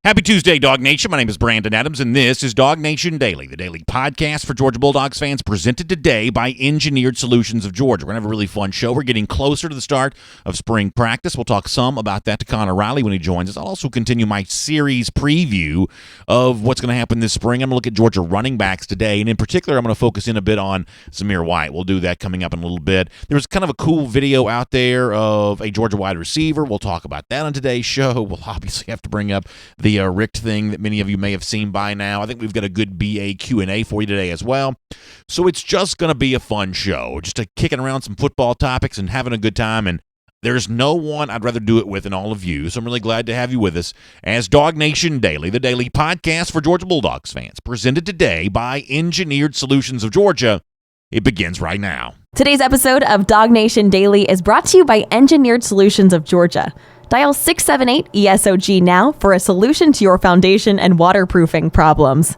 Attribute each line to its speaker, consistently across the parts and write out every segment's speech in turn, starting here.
Speaker 1: Happy Tuesday, DawgNation. My name is Brandon Adams, and this is DawgNation Daily, the daily podcast for Georgia Bulldogs fans, presented today by Engineered Solutions of Georgia. We're going to have a really fun show. We're getting closer to the start of spring practice. We'll talk some about that to Connor Riley when he joins us. I'll also continue my series preview of what's going to happen this spring. I'm going to look at Georgia running backs today, and in particular, I'm going to focus in a bit on Zamir White. We'll do that coming up in a little bit. There's kind of a cool video out there of a Georgia wide receiver. We'll talk about that on today's show. We'll obviously have to bring up the Richt thing that many of you may have seen by now. I think we've got a good BA Q&A for you today as well. So it's just going to be a fun show, just kicking around some football topics and having a good time. And there's no one I'd rather do it with than all of you. So I'm really glad to have you with us as DawgNation Daily, the daily podcast for Georgia Bulldogs fans, presented today by Engineered Solutions of Georgia. It begins right now.
Speaker 2: Today's episode of DawgNation Daily is brought to you by Engineered Solutions of Georgia. Dial 678-ESOG now for a solution to your foundation and waterproofing problems.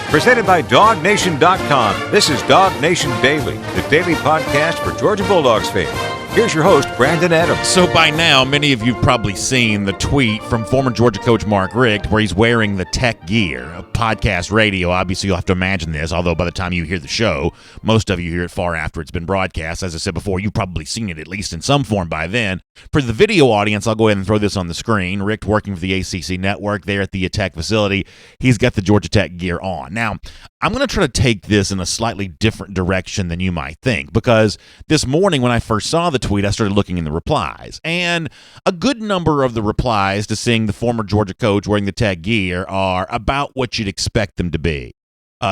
Speaker 3: Presented by DawgNation.com, this is DawgNation Daily, the daily podcast for Georgia Bulldogs fans. Here's your host, Brandon Adams.
Speaker 1: So by now, many of you have probably seen the tweet from former Georgia coach Mark Richt where he's wearing the tech gear. Podcast radio, obviously you'll have to imagine this, although by the time you hear the show, most of you hear it far after it's been broadcast. As I said before, you've probably seen it at least in some form by then. For the video audience, I'll go ahead and throw this on the screen. Richt working for the ACC network there at the Tech facility. He's got the Georgia Tech gear on. Now, I'm going to try to take this in a slightly different direction than you might think, because this morning when I first saw the tweet, I started looking in the replies. And a good number of the replies to seeing the former Georgia coach wearing the Tech gear are about what you'd expect them to be.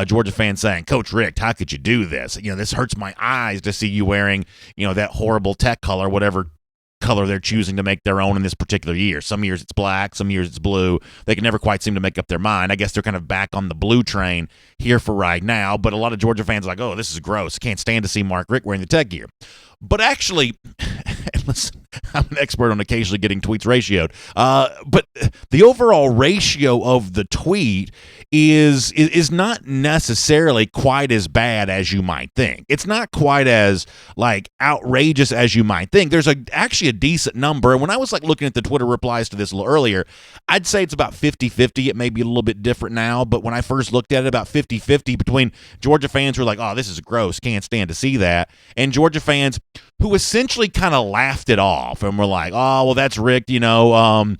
Speaker 1: Georgia fans saying, Coach Richt, how could you do this? This hurts my eyes to see you wearing, that horrible Tech color, whatever color they're choosing to make their own in this particular year. Some years it's black, some years it's blue. They can never quite seem to make up their mind. I guess they're kind of back on the blue train here for right now, but a lot of Georgia fans are like, oh, this is gross. Can't stand to see Mark Richt wearing the Tech gear. But actually, listen, I'm an expert on occasionally getting tweets ratioed, but the overall ratio of the tweet is not necessarily quite as bad as you might think. It's not quite as outrageous as you might think. There's actually a decent number, and when I was looking at the Twitter replies to this a little earlier, I'd say it's about 50-50. It may be a little bit different now, but when I first looked at it, about 50-50 between Georgia fans who are like, oh, this is gross, can't stand to see that, and Georgia fans who essentially kind of laughed it off and were like, oh, well, that's Richt, you own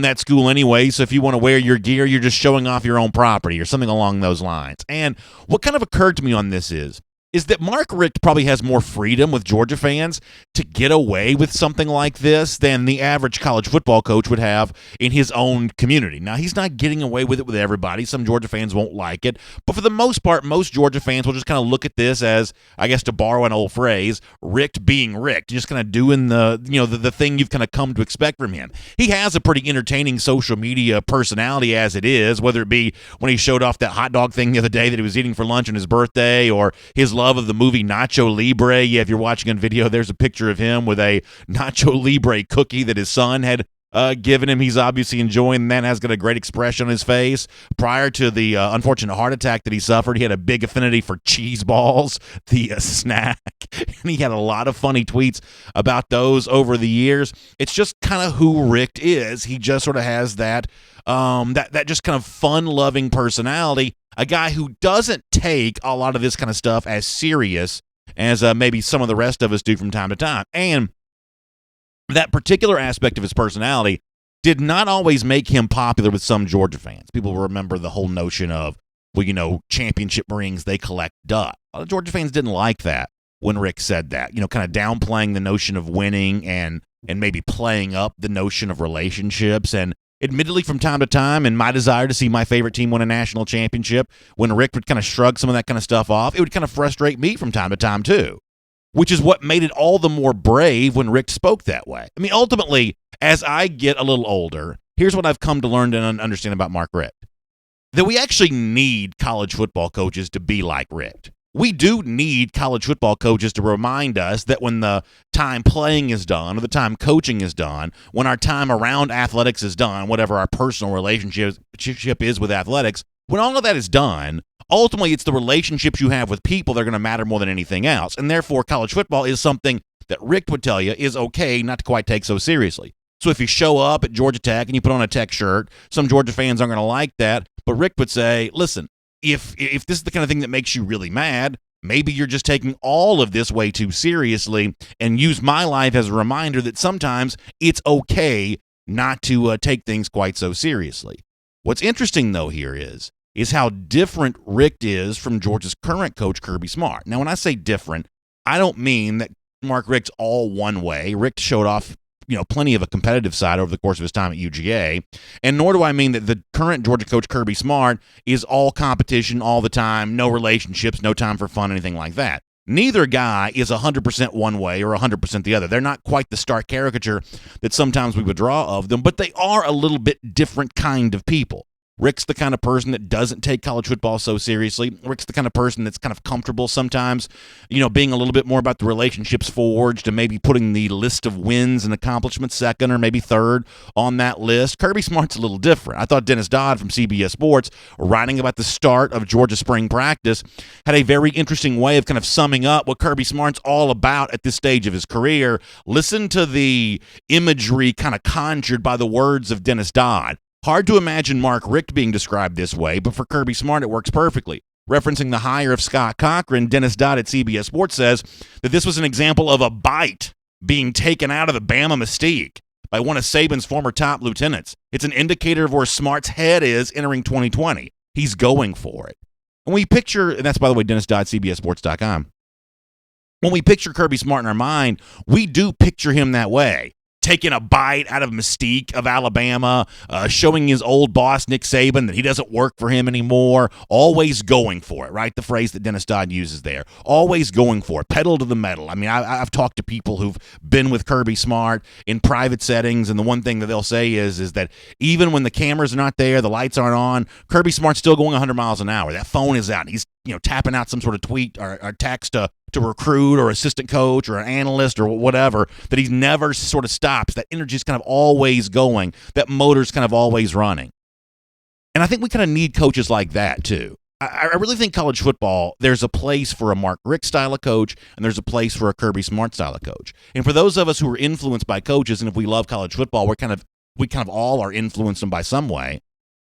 Speaker 1: that school anyway, so if you want to wear your gear, you're just showing off your own property or something along those lines. And what kind of occurred to me on this is that Mark Richt probably has more freedom with Georgia fans to get away with something like this than the average college football coach would have in his own community. Now, he's not getting away with it with everybody. Some Georgia fans won't like it. But for the most part, most Georgia fans will just kind of look at this as, I guess to borrow an old phrase, Richt being Richt, just kind of doing the thing you've kind of come to expect from him. He has a pretty entertaining social media personality as it is, whether it be when he showed off that hot dog thing the other day that he was eating for lunch on his birthday, or his love of the movie Nacho Libre. Yeah, if you're watching a video, there's a picture of him with a Nacho Libre cookie that his son had given him. He's obviously enjoying that, has got a great expression on his face. Prior to the unfortunate heart attack that he suffered, he had a big affinity for cheese balls, the snack, and he had a lot of funny tweets about those over the years. It's just kind of who Richt is. He just sort of has that that just kind of fun-loving personality, a guy who doesn't take a lot of this kind of stuff as serious as maybe some of the rest of us do from time to time. And that particular aspect of his personality did not always make him popular with some Georgia fans. People remember the whole notion of, well, championship rings, they collect dust. A lot of Georgia fans didn't like that when Richt said that, kind of downplaying the notion of winning and maybe playing up the notion of relationships. And admittedly, from time to time, and my desire to see my favorite team win a national championship, when Richt would kind of shrug some of that kind of stuff off, it would kind of frustrate me from time to time too, which is what made it all the more brave when Richt spoke that way. I mean, ultimately, as I get a little older, here's what I've come to learn and understand about Mark Richt, that we actually need college football coaches to be like Richt. We do need college football coaches to remind us that when the time playing is done or the time coaching is done, when our time around athletics is done, whatever our personal relationship is with athletics, when all of that is done, ultimately it's the relationships you have with people that are going to matter more than anything else. And therefore, college football is something that Richt would tell you is okay not to quite take so seriously. So if you show up at Georgia Tech and you put on a Tech shirt, some Georgia fans aren't going to like that. But Richt would say, listen, if this is the kind of thing that makes you really mad, maybe you're just taking all of this way too seriously, and use my life as a reminder that sometimes it's okay not to take things quite so seriously. What's interesting, though, here is how different Richt is from Georgia's current coach, Kirby Smart. Now, when I say different, I don't mean that Mark Richt's all one way. Richt showed off plenty of a competitive side over the course of his time at UGA. And nor do I mean that the current Georgia coach, Kirby Smart, is all competition all the time, no relationships, no time for fun, anything like that. Neither guy is 100% one way or 100% the other. They're not quite the stark caricature that sometimes we would draw of them, but they are a little bit different kind of people. Richt's the kind of person that doesn't take college football so seriously. Richt's the kind of person that's kind of comfortable sometimes, being a little bit more about the relationships forged and maybe putting the list of wins and accomplishments second or maybe third on that list. Kirby Smart's a little different. I thought Dennis Dodd from CBS Sports, writing about the start of Georgia spring practice, had a very interesting way of kind of summing up what Kirby Smart's all about at this stage of his career. Listen to the imagery kind of conjured by the words of Dennis Dodd. Hard to imagine Mark Richt being described this way, but for Kirby Smart, it works perfectly. Referencing the hire of Scott Cochran, Dennis Dodd at CBS Sports says that this was an example of a bite being taken out of the Bama mystique by one of Saban's former top lieutenants. It's an indicator of where Smart's head is entering 2020. He's going for it. When we picture, and that's, by the way, Dennis Dodd, CBSSports.com. When we picture Kirby Smart in our mind, we do picture him that way. Taking a bite out of mystique of Alabama, showing his old boss, Nick Saban, that he doesn't work for him anymore, always going for it, right? The phrase that Dennis Dodd uses there. Always going for it, pedal to the metal. I mean, I've talked to people who've been with Kirby Smart in private settings, and the one thing that they'll say is that even when the cameras are not there, the lights aren't on, Kirby Smart's still going 100 miles an hour. That phone is out. He's tapping out some sort of tweet or text to recruit or assistant coach or an analyst or whatever, that he never sort of stops. That energy's kind of always going. That motor's kind of always running. And I think we kind of need coaches like that too. I really think college football, there's a place for a Mark Richt style of coach, and there's a place for a Kirby Smart style of coach. And for those of us who are influenced by coaches, and if we love college football, we kind of all are influenced them by some way.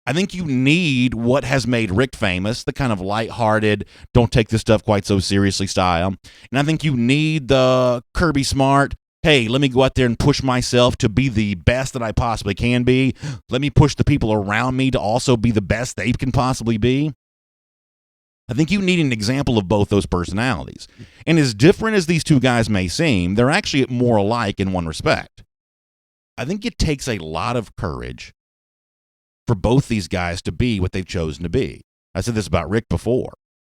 Speaker 1: I think you need what has made Richt famous, the kind of lighthearted, don't take this stuff quite so seriously style. And I think you need the Kirby Smart, hey, let me go out there and push myself to be the best that I possibly can be. Let me push the people around me to also be the best they can possibly be. I think you need an example of both those personalities. And as different as these two guys may seem, they're actually more alike in one respect. I think it takes a lot of courage for both these guys to be what they've chosen to be. I said this about Richt before.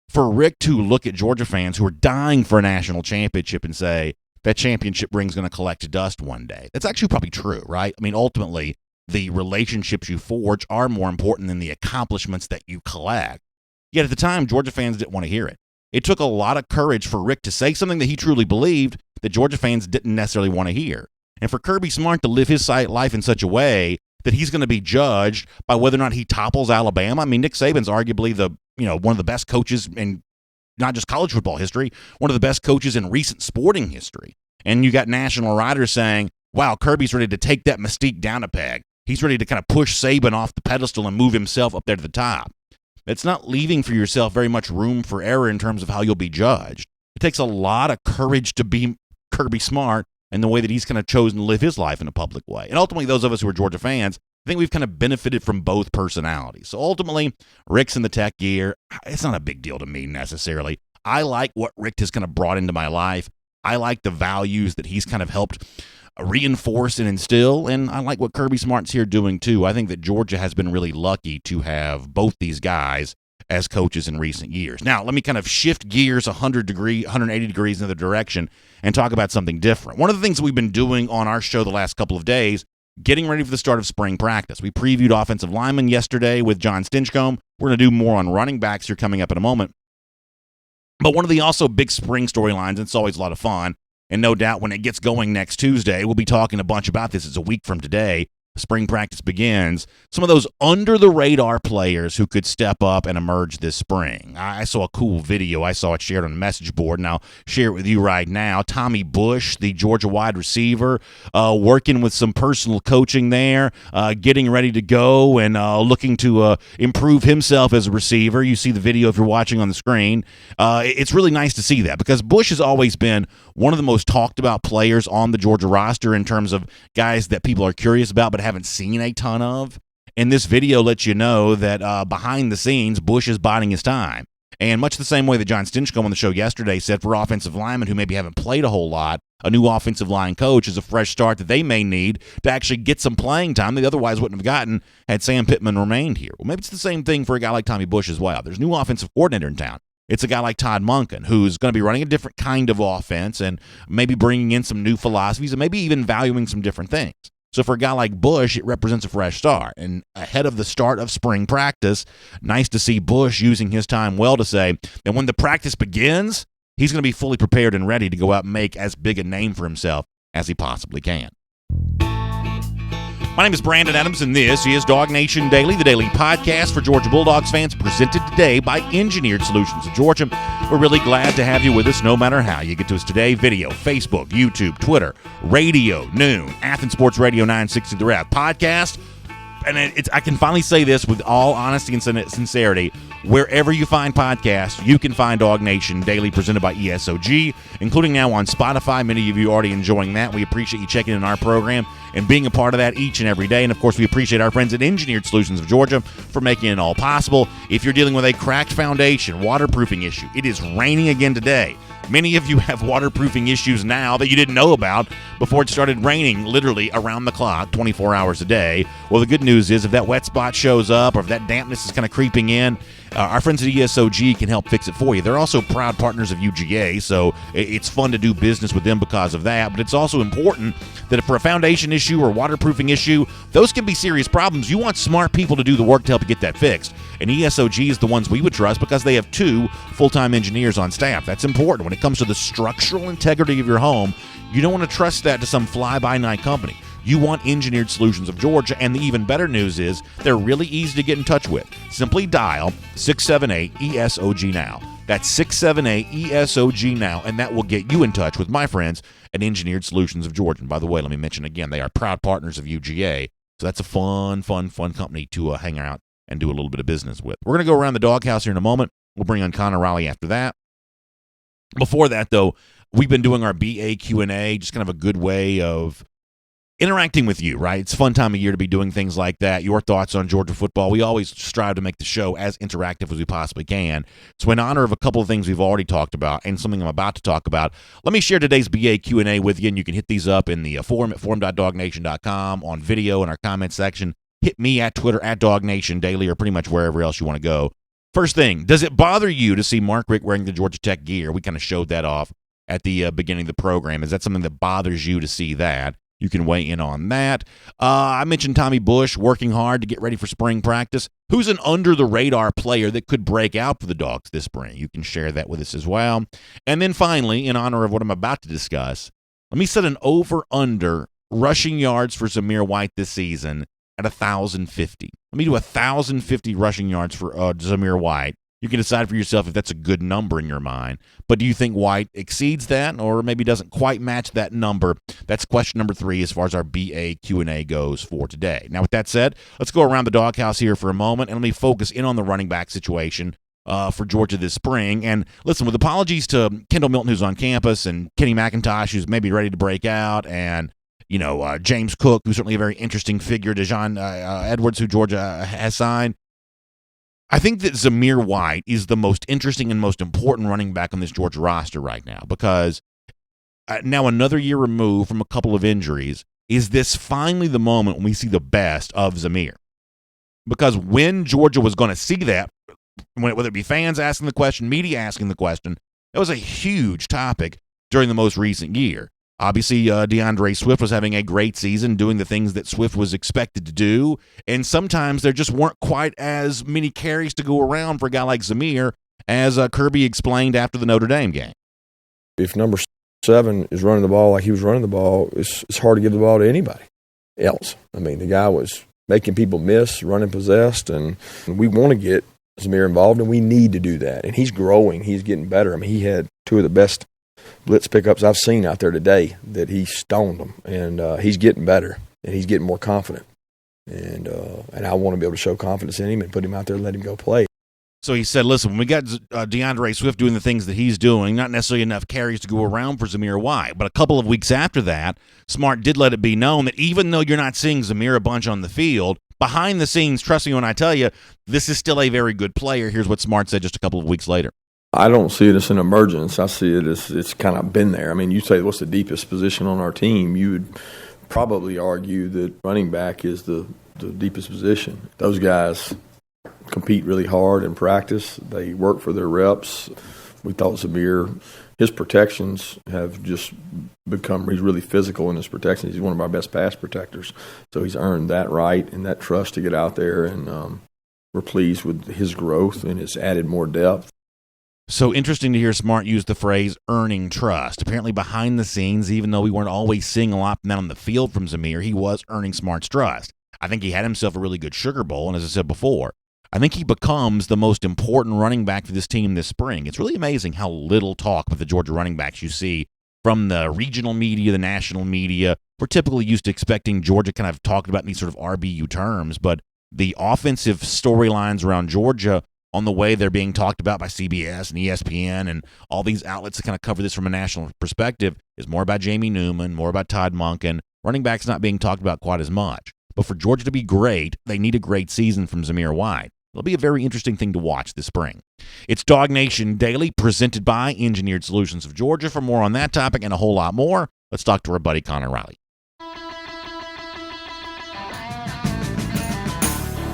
Speaker 1: For Richt to look at Georgia fans who are dying for a national championship and say, that championship ring's going to collect dust one day. That's actually probably true, right? I mean, ultimately, the relationships you forge are more important than the accomplishments that you collect. Yet at the time, Georgia fans didn't want to hear it. It took a lot of courage for Richt to say something that he truly believed that Georgia fans didn't necessarily want to hear. And for Kirby Smart to live his life in such a way that he's going to be judged by whether or not he topples Alabama. I mean, Nick Saban's arguably one of the best coaches in not just college football history, one of the best coaches in recent sporting history. And you got national writers saying, wow, Kirby's ready to take that mystique down a peg. He's ready to kind of push Saban off the pedestal and move himself up there to the top. It's not leaving for yourself very much room for error in terms of how you'll be judged. It takes a lot of courage to be Kirby Smart and the way that he's kind of chosen to live his life in a public way. And ultimately, those of us who are Georgia fans, I think we've kind of benefited from both personalities. So ultimately, Richt's in the Tech gear. It's not a big deal to me necessarily. I like what Richt has kind of brought into my life. I like the values that he's kind of helped reinforce and instill, and I like what Kirby Smart's here doing too. I think that Georgia has been really lucky to have both these guys as coaches in recent years. Now, let me kind of shift gears 180 degrees in the direction and talk about something different. One of the things that we've been doing on our show the last couple of days, getting ready for the start of spring practice. We previewed offensive linemen yesterday with John Stinchcomb. We're going to do more on running backs here coming up in a moment. But one of the also big spring storylines, and it's always a lot of fun, and no doubt when it gets going next Tuesday, we'll be talking a bunch about this. It's a week from today. spring practice begins, some of those under-the-radar players who could step up and emerge this spring. I saw a cool video. I saw it shared on the message board, and I'll share it with you right now. Tommy Bush, the Georgia wide receiver, working with some personal coaching there, getting ready to go and looking to improve himself as a receiver. You see the video if you're watching on the screen. It's really nice to see that because Bush has always been one of the most talked about players on the Georgia roster in terms of guys that people are curious about but haven't seen a ton of. And this video lets you know that behind the scenes, Bush is biding his time. And much the same way that John Stinchcomb on the show yesterday said for offensive linemen who maybe haven't played a whole lot, a new offensive line coach is a fresh start that they may need to actually get some playing time they otherwise wouldn't have gotten had Sam Pittman remained here. Well, maybe it's the same thing for a guy like Tommy Bush as well. There's a new offensive coordinator in town. It's a guy like Todd Monken who's going to be running a different kind of offense and maybe bringing in some new philosophies and maybe even valuing some different things. So for a guy like Bush, it represents a fresh start. And ahead of the start of spring practice, nice to see Bush using his time well to say that when the practice begins, he's going to be fully prepared and ready to go out and make as big a name for himself as he possibly can. My name is Brandon Adams, and this is DawgNation Daily, the daily podcast for Georgia Bulldogs fans, presented today by Engineered Solutions of Georgia. We're really glad to have you with us no matter how you get to us today. Video, Facebook, YouTube, Twitter, radio, noon, Athens Sports Radio 960 The Rap, podcast. And I can finally say this with all honesty and sincerity. Wherever you find podcasts, you can find DawgNation Daily presented by ESOG, including now on Spotify. Many of you are already enjoying that. We appreciate you checking in our program and being a part of that each and every day. And, of course, we appreciate our friends at Engineered Solutions of Georgia for making it all possible. If you're dealing with a cracked foundation, waterproofing issue, it is raining again today. Many of you have waterproofing issues now that you didn't know about before it started raining literally around the clock, 24 hours a day. Well, the good news is if that wet spot shows up or if that dampness is kind of creeping in, our friends at ESOG can help fix it for you. They're also proud partners of UGA, so it's fun to do business with them because of that. But it's also important that if for a foundation issue or waterproofing issue, those can be serious problems. You want smart people to do the work to help you get that fixed. And ESOG is the ones we would trust because they have 2 full-time engineers on staff. That's important. When it comes to the structural integrity of your home, you don't want to trust that to some fly-by-night company. You want Engineered Solutions of Georgia, and the even better news is they're really easy to get in touch with. Simply dial 678-ESOG now. That's 678-ESOG now, and that will get you in touch with my friends at Engineered Solutions of Georgia. And by the way, let me mention again, they are proud partners of UGA, so that's a fun company to hang out and do a little bit of business with. We're going to go around the doghouse here in a moment. We'll bring on Connor Raleigh after that. Before that, though, we've been doing our BA Q&A, just kind of a good way of interacting with you, right? It's a fun time of year to be doing things like that. Your thoughts on Georgia football. We always strive to make the show as interactive as we possibly can. So in honor of a couple of things we've already talked about and something I'm about to talk about, let me share today's BA Q&A with you, and you can hit these up in the forum at forum.dawgnation.com, on video in our comment section. Hit me at Twitter at DawgNation Daily, or pretty much wherever else you want to go. First thing, does it bother you to see Mark Richt wearing the Georgia Tech gear? We kind of showed that off at the beginning of the program. Is that something that bothers you to see that? You can weigh in on that. I mentioned Tommy Bush working hard to get ready for spring practice. Who's an under-the-radar player that could break out for the Dogs this spring? You can share that with us as well. And then finally, in honor of what I'm about to discuss, let me set an over-under rushing yards for Zamir White this season at 1,050. Let me do 1,050 rushing yards for Zamir White. You can decide for yourself if that's a good number in your mind. But do you think White exceeds that or maybe doesn't quite match that number? That's question number 3 as far as our BA Q&A goes for today. Now, with that said, let's go around the doghouse here for a moment, and let me focus in on the running back situation for Georgia this spring. And listen, with apologies to Kendall Milton, who's on campus, and Kenny McIntosh, who's maybe ready to break out, and James Cook, who's certainly a very interesting figure, Dejon Edwards, who Georgia has signed. I think that Zamir White is the most interesting and most important running back on this Georgia roster right now because now another year removed from a couple of injuries, is this finally the moment when we see the best of Zamir? Because when Georgia was going to see that, whether it be fans asking the question, media asking the question, that was a huge topic during the most recent year. Obviously, DeAndre Swift was having a great season, doing the things that Swift was expected to do, and sometimes there just weren't quite as many carries to go around for a guy like Zamir, as Kirby explained after the Notre Dame game.
Speaker 4: If number 7 is running the ball like he was running the ball, it's hard to give the ball to anybody. else. I mean, the guy was making people miss, running possessed, and we want to get Zamir involved, and we need to do that. And he's growing. He's getting better. I mean, he had two of the best blitz pickups I've seen out there today that he stoned them, and he's getting better, and he's getting more confident. And I want to be able to show confidence in him and put him out there and let him go play.
Speaker 1: So he said, listen, when we got DeAndre Swift doing the things that he's doing, not necessarily enough carries to go around for Zamir White. But a couple of weeks after that, Smart did let it be known that even though you're not seeing Zamir a bunch on the field, behind the scenes, trust me when I tell you, this is still a very good player. Here's what Smart said just a couple of weeks later.
Speaker 4: I don't see it as an emergence. I see it as it's kind of been there. I mean, you say what's the deepest position on our team, you would probably argue that running back is the deepest position. Those guys compete really hard in practice. They work for their reps. We thought Zamir, his protections have just become, he's really physical in his protections. He's one of our best pass protectors. So he's earned that right and that trust to get out there, and we're pleased with his growth, and it's added more depth.
Speaker 1: So interesting to hear Smart use the phrase earning trust. Apparently behind the scenes, even though we weren't always seeing a lot from that on the field from Zamir, he was earning Smart's trust. I think he had himself a really good Sugar Bowl, and as I said before, I think he becomes the most important running back for this team this spring. It's really amazing how little talk with the Georgia running backs you see from the regional media, the national media. We're typically used to expecting Georgia kind of talked about in these sort of RBU terms, but the offensive storylines around Georgia on the way they're being talked about by CBS and ESPN and all these outlets that kind of cover this from a national perspective is more about Jamie Newman, more about Todd Monken. Running backs not being talked about quite as much. But for Georgia to be great, they need a great season from Zamir White. It'll be a very interesting thing to watch this spring. It's DawgNation Daily, presented by Engineered Solutions of Georgia. For more on that topic and a whole lot more, let's talk to our buddy Connor Riley.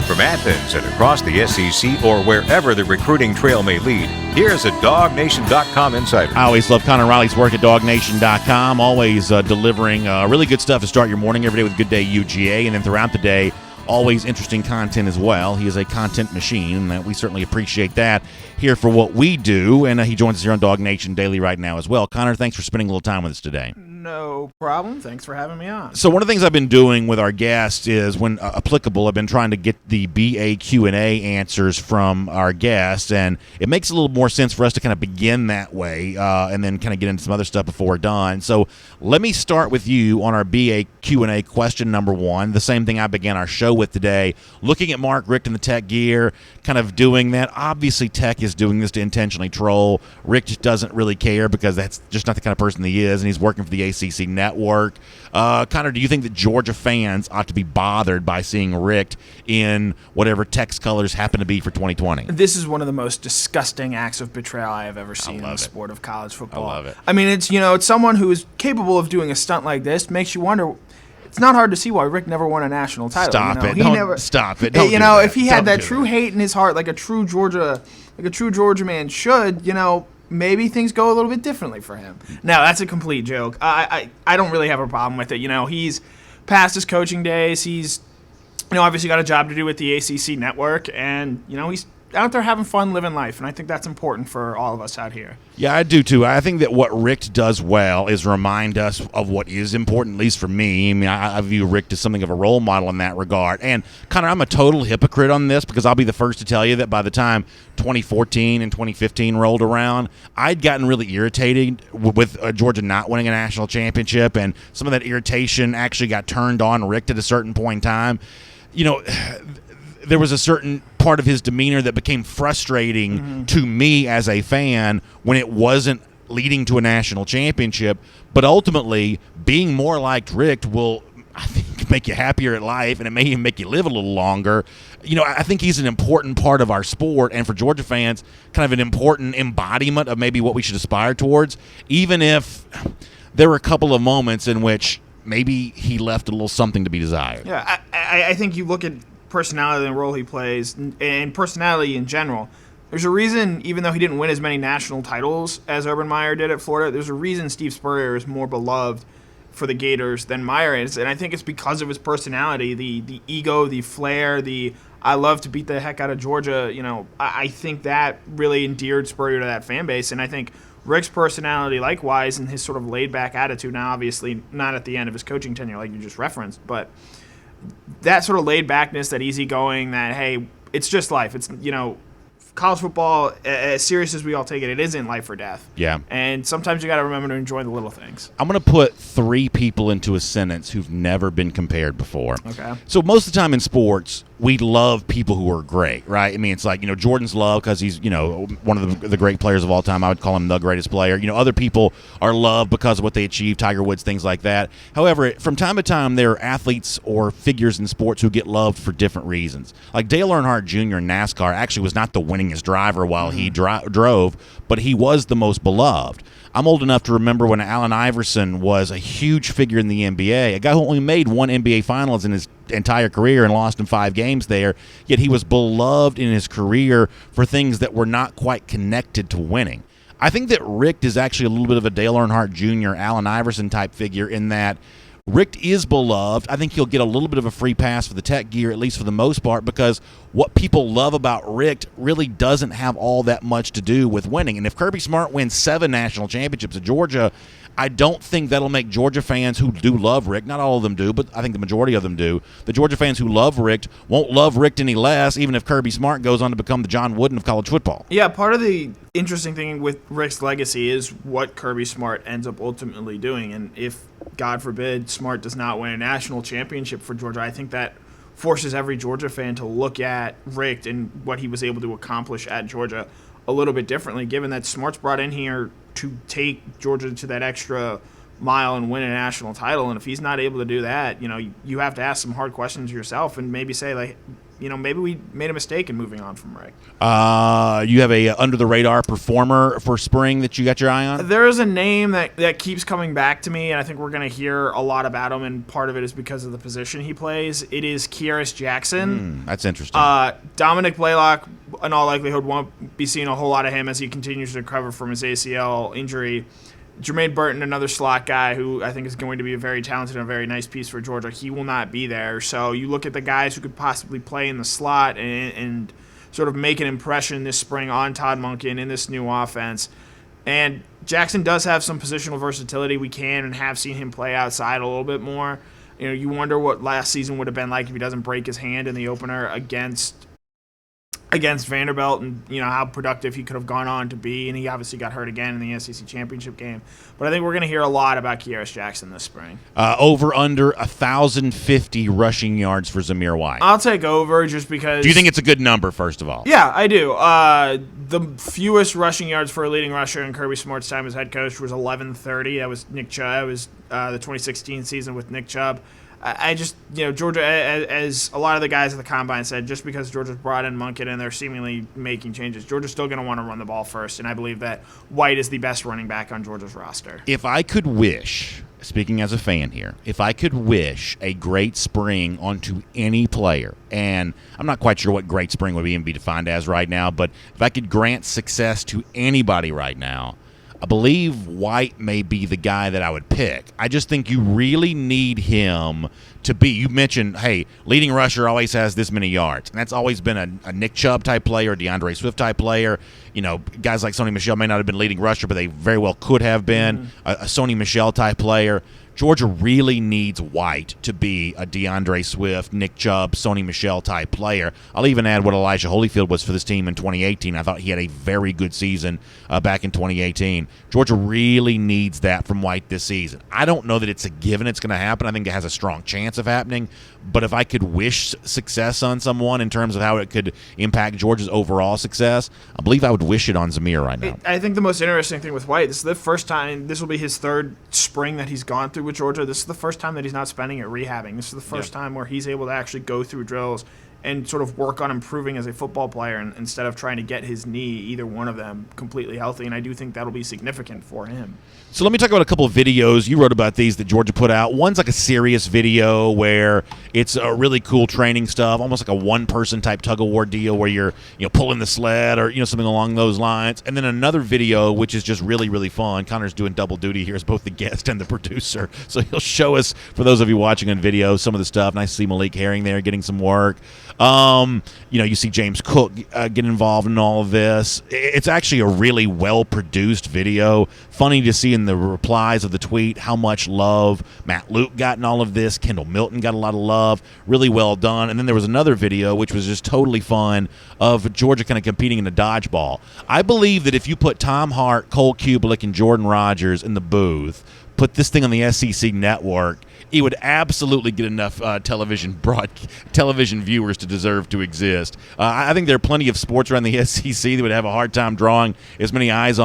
Speaker 3: From Athens and across the SEC or wherever the recruiting trail may lead, here's a DawgNation.com insider.
Speaker 1: I always love Connor Riley's work at DawgNation.com, always delivering really good stuff to start your morning every day with Good Day UGA, and then throughout the day, always interesting content as well. He is a content machine, and we certainly appreciate that here for what we do, and he joins us here on DawgNation Daily right now as well. Connor, thanks for spending a little time with us today.
Speaker 5: No problem. Thanks for having me on.
Speaker 1: So one of the things I've been doing with our guests is, when applicable, I've been trying to get the BA Q&A answers from our guests, and it makes a little more sense for us to kind of begin that way and then kind of get into some other stuff before we're done. So let me start with you on our BA Q&A question number one, the same thing I began our show with today, looking at Mark Richt and the Tech gear, kind of doing that. Obviously, Tech is doing this to intentionally troll. Richt doesn't really care because that's just not the kind of person he is, and he's working for the ACC network. Connor, do you think that Georgia fans ought to be bothered by seeing Richt in whatever Tech's colors happen to be for 2020?
Speaker 5: This is one of the most disgusting acts of betrayal I have ever seen in the sport of college football.
Speaker 1: I love it.
Speaker 5: I mean, it's someone who is capable of doing a stunt like this. Makes you wonder. It's not hard to see why Rick never won a national title.
Speaker 1: Stop it! Stop it!
Speaker 5: Don't if he had that true hate in his heart, like a true Georgia man should, maybe things go a little bit differently for him. No, that's a complete joke. I don't really have a problem with it. He's past his coaching days. He's obviously got a job to do with the ACC network, and he's out there having fun, living life, and I think that's important for all of us out here.
Speaker 1: Yeah, I do too. I think that what Richt does well is remind us of what is important, at least for me. I mean, I view Richt as something of a role model in that regard. And Connor, I'm a total hypocrite on this, because I'll be the first to tell you that by the time 2014 and 2015 rolled around, I'd gotten really irritated with Georgia not winning a national championship, and some of that irritation actually got turned on Richt at a certain point in time. There was a certain part of his demeanor that became frustrating to me as a fan when it wasn't leading to a national championship. But ultimately, being more like Richt will, I think, make you happier at life, and it may even make you live a little longer. I think he's an important part of our sport, and for Georgia fans, kind of an important embodiment of maybe what we should aspire towards, even if there were a couple of moments in which maybe he left a little something to be desired.
Speaker 5: Yeah, I think you look at personality and the role he plays, and personality in general. There's a reason, even though he didn't win as many national titles as Urban Meyer did at Florida, there's a reason Steve Spurrier is more beloved for the Gators than Meyer is, and I think it's because of his personality, the ego, the flair, the I love to beat the heck out of Georgia. I think that really endeared Spurrier to that fan base, and I think Richt's personality, likewise, and his sort of laid-back attitude. Now, obviously, not at the end of his coaching tenure, like you just referenced, but that sort of laid-backness, that easygoing, that hey, it's just life. It's college football, as serious as we all take it, it isn't life or death.
Speaker 1: Yeah.
Speaker 5: And sometimes you got to remember to enjoy the little things.
Speaker 1: I'm going to put 3 people into a sentence who've never been compared before.
Speaker 5: Okay.
Speaker 1: So most of the time in sports, we love people who are great, right? I mean, it's like, Jordan's loved because he's, one of the great players of all time. I would call him the greatest player. Other people are loved because of what they achieved, Tiger Woods, things like that. However, from time to time, there are athletes or figures in sports who get loved for different reasons. Like Dale Earnhardt Jr. in NASCAR actually was not the winningest driver while he drove, but he was the most beloved. I'm old enough to remember when Allen Iverson was a huge figure in the NBA, a guy who only made 1 NBA Finals in his entire career and lost in 5 games there, yet he was beloved in his career for things that were not quite connected to winning. I think that Richt is actually a little bit of a Dale Earnhardt Jr., Allen Iverson type figure in that Richt is beloved. I think he'll get a little bit of a free pass for the tech gear, at least for the most part, because what people love about Richt really doesn't have all that much to do with winning. And if Kirby Smart wins 7 national championships at Georgia, I don't think that'll make Georgia fans who do love Richt, not all of them do, but I think the majority of them do, the Georgia fans who love Richt won't love Richt any less, even if Kirby Smart goes on to become the John Wooden of college football.
Speaker 5: Yeah, part of the interesting thing with Richt's legacy is what Kirby Smart ends up ultimately doing. And if, God forbid, Smart does not win a national championship for Georgia, I think that forces every Georgia fan to look at Richt and what he was able to accomplish at Georgia a little bit differently, given that Smart's brought in here to take Georgia to that extra mile and win a national title. And if he's not able to do that, you have to ask some hard questions yourself and maybe say, like, maybe we made a mistake in moving on from Richt.
Speaker 1: You have a under-the-radar performer for spring that you got your eye on?
Speaker 5: There is a name that keeps coming back to me, and I think we're going to hear a lot about him, and part of it is because of the position he plays. It is Kearis Jackson.
Speaker 1: That's interesting.
Speaker 5: Dominic Blaylock, in all likelihood, won't be seeing a whole lot of him as he continues to recover from his ACL injury. Jermaine Burton, another slot guy who I think is going to be a very talented and a very nice piece for Georgia, he will not be there. So you look at the guys who could possibly play in the slot and sort of make an impression this spring on Todd Monken in this new offense. And Jackson does have some positional versatility. We can and have seen him play outside a little bit more. You wonder what last season would have been like if he doesn't break his hand in the opener against Vanderbilt, and how productive he could have gone on to be. And he obviously got hurt again in the SEC championship game. But I think we're going to hear a lot about Kearis Jackson this spring.
Speaker 1: Over under 1,050 rushing yards for Zamir White.
Speaker 5: I'll take over just because.
Speaker 1: Do you think it's a good number, first of all?
Speaker 5: Yeah, I do. The fewest rushing yards for a leading rusher in Kirby Smart's time as head coach was 1,130. That was Nick Chubb. That was the 2016 season with Nick Chubb. I just, Georgia, as a lot of the guys at the Combine said, just because Georgia's brought in Monken and they're seemingly making changes, Georgia's still going to want to run the ball first, and I believe that White is the best running back on Georgia's roster.
Speaker 1: If I could wish, speaking as a fan here, if I could wish a great spring onto any player, and I'm not quite sure what great spring would even be defined as right now, but if I could grant success to anybody right now, I believe White may be the guy that I would pick. I just think you really need him to be. You mentioned, hey, leading rusher always has this many yards, and that's always been a Nick Chubb type player, DeAndre Swift type player. Guys like Sony Michel may not have been leading rusher, but they very well could have been a Sony Michel type player. Georgia really needs White to be a DeAndre Swift, Nick Chubb, Sony Michel type player. I'll even add what Elijah Holyfield was for this team in 2018. I thought he had a very good season back in 2018. Georgia really needs that from White this season. I don't know that it's a given it's going to happen. I think it has a strong chance of happening. But if I could wish success on someone in terms of how it could impact Georgia's overall success, I believe I would wish it on Zamir right now.
Speaker 5: I think the most interesting thing with White, this is the first time, this will be his 3rd spring that he's gone through with Georgia. This is the first time that he's not spending it rehabbing. This is the first time where he's able to actually go through drills and sort of work on improving as a football player instead of trying to get his knee, either one of them, completely healthy. And I do think that'll be significant for him.
Speaker 1: So let me talk about a couple of videos. You wrote about these that Georgia put out. One's like a serious video where it's a really cool training stuff, almost like a one-person type tug-of-war deal where you're pulling the sled or something along those lines. And then another video which is just really, really fun. Connor's doing double duty here as both the guest and the producer. So he'll show us, for those of you watching on video, some of the stuff. Nice to see Malik Herring there getting some work. You see James Cook get involved in all of this. It's actually a really well-produced video. Funny to see in the replies of the tweet how much love Matt Luke got in all of this. Kendall Milton got a lot of love. Really well done. And then there was another video, which was just totally fun, of Georgia kind of competing in the dodgeball. I believe that if you put Tom Hart, Cole Kubelik, and Jordan Rogers in the booth, put this thing on the SEC network, it would absolutely get enough television viewers to deserve to exist. I think there are plenty of sports around the SEC that would have a hard time drawing as many eyeballs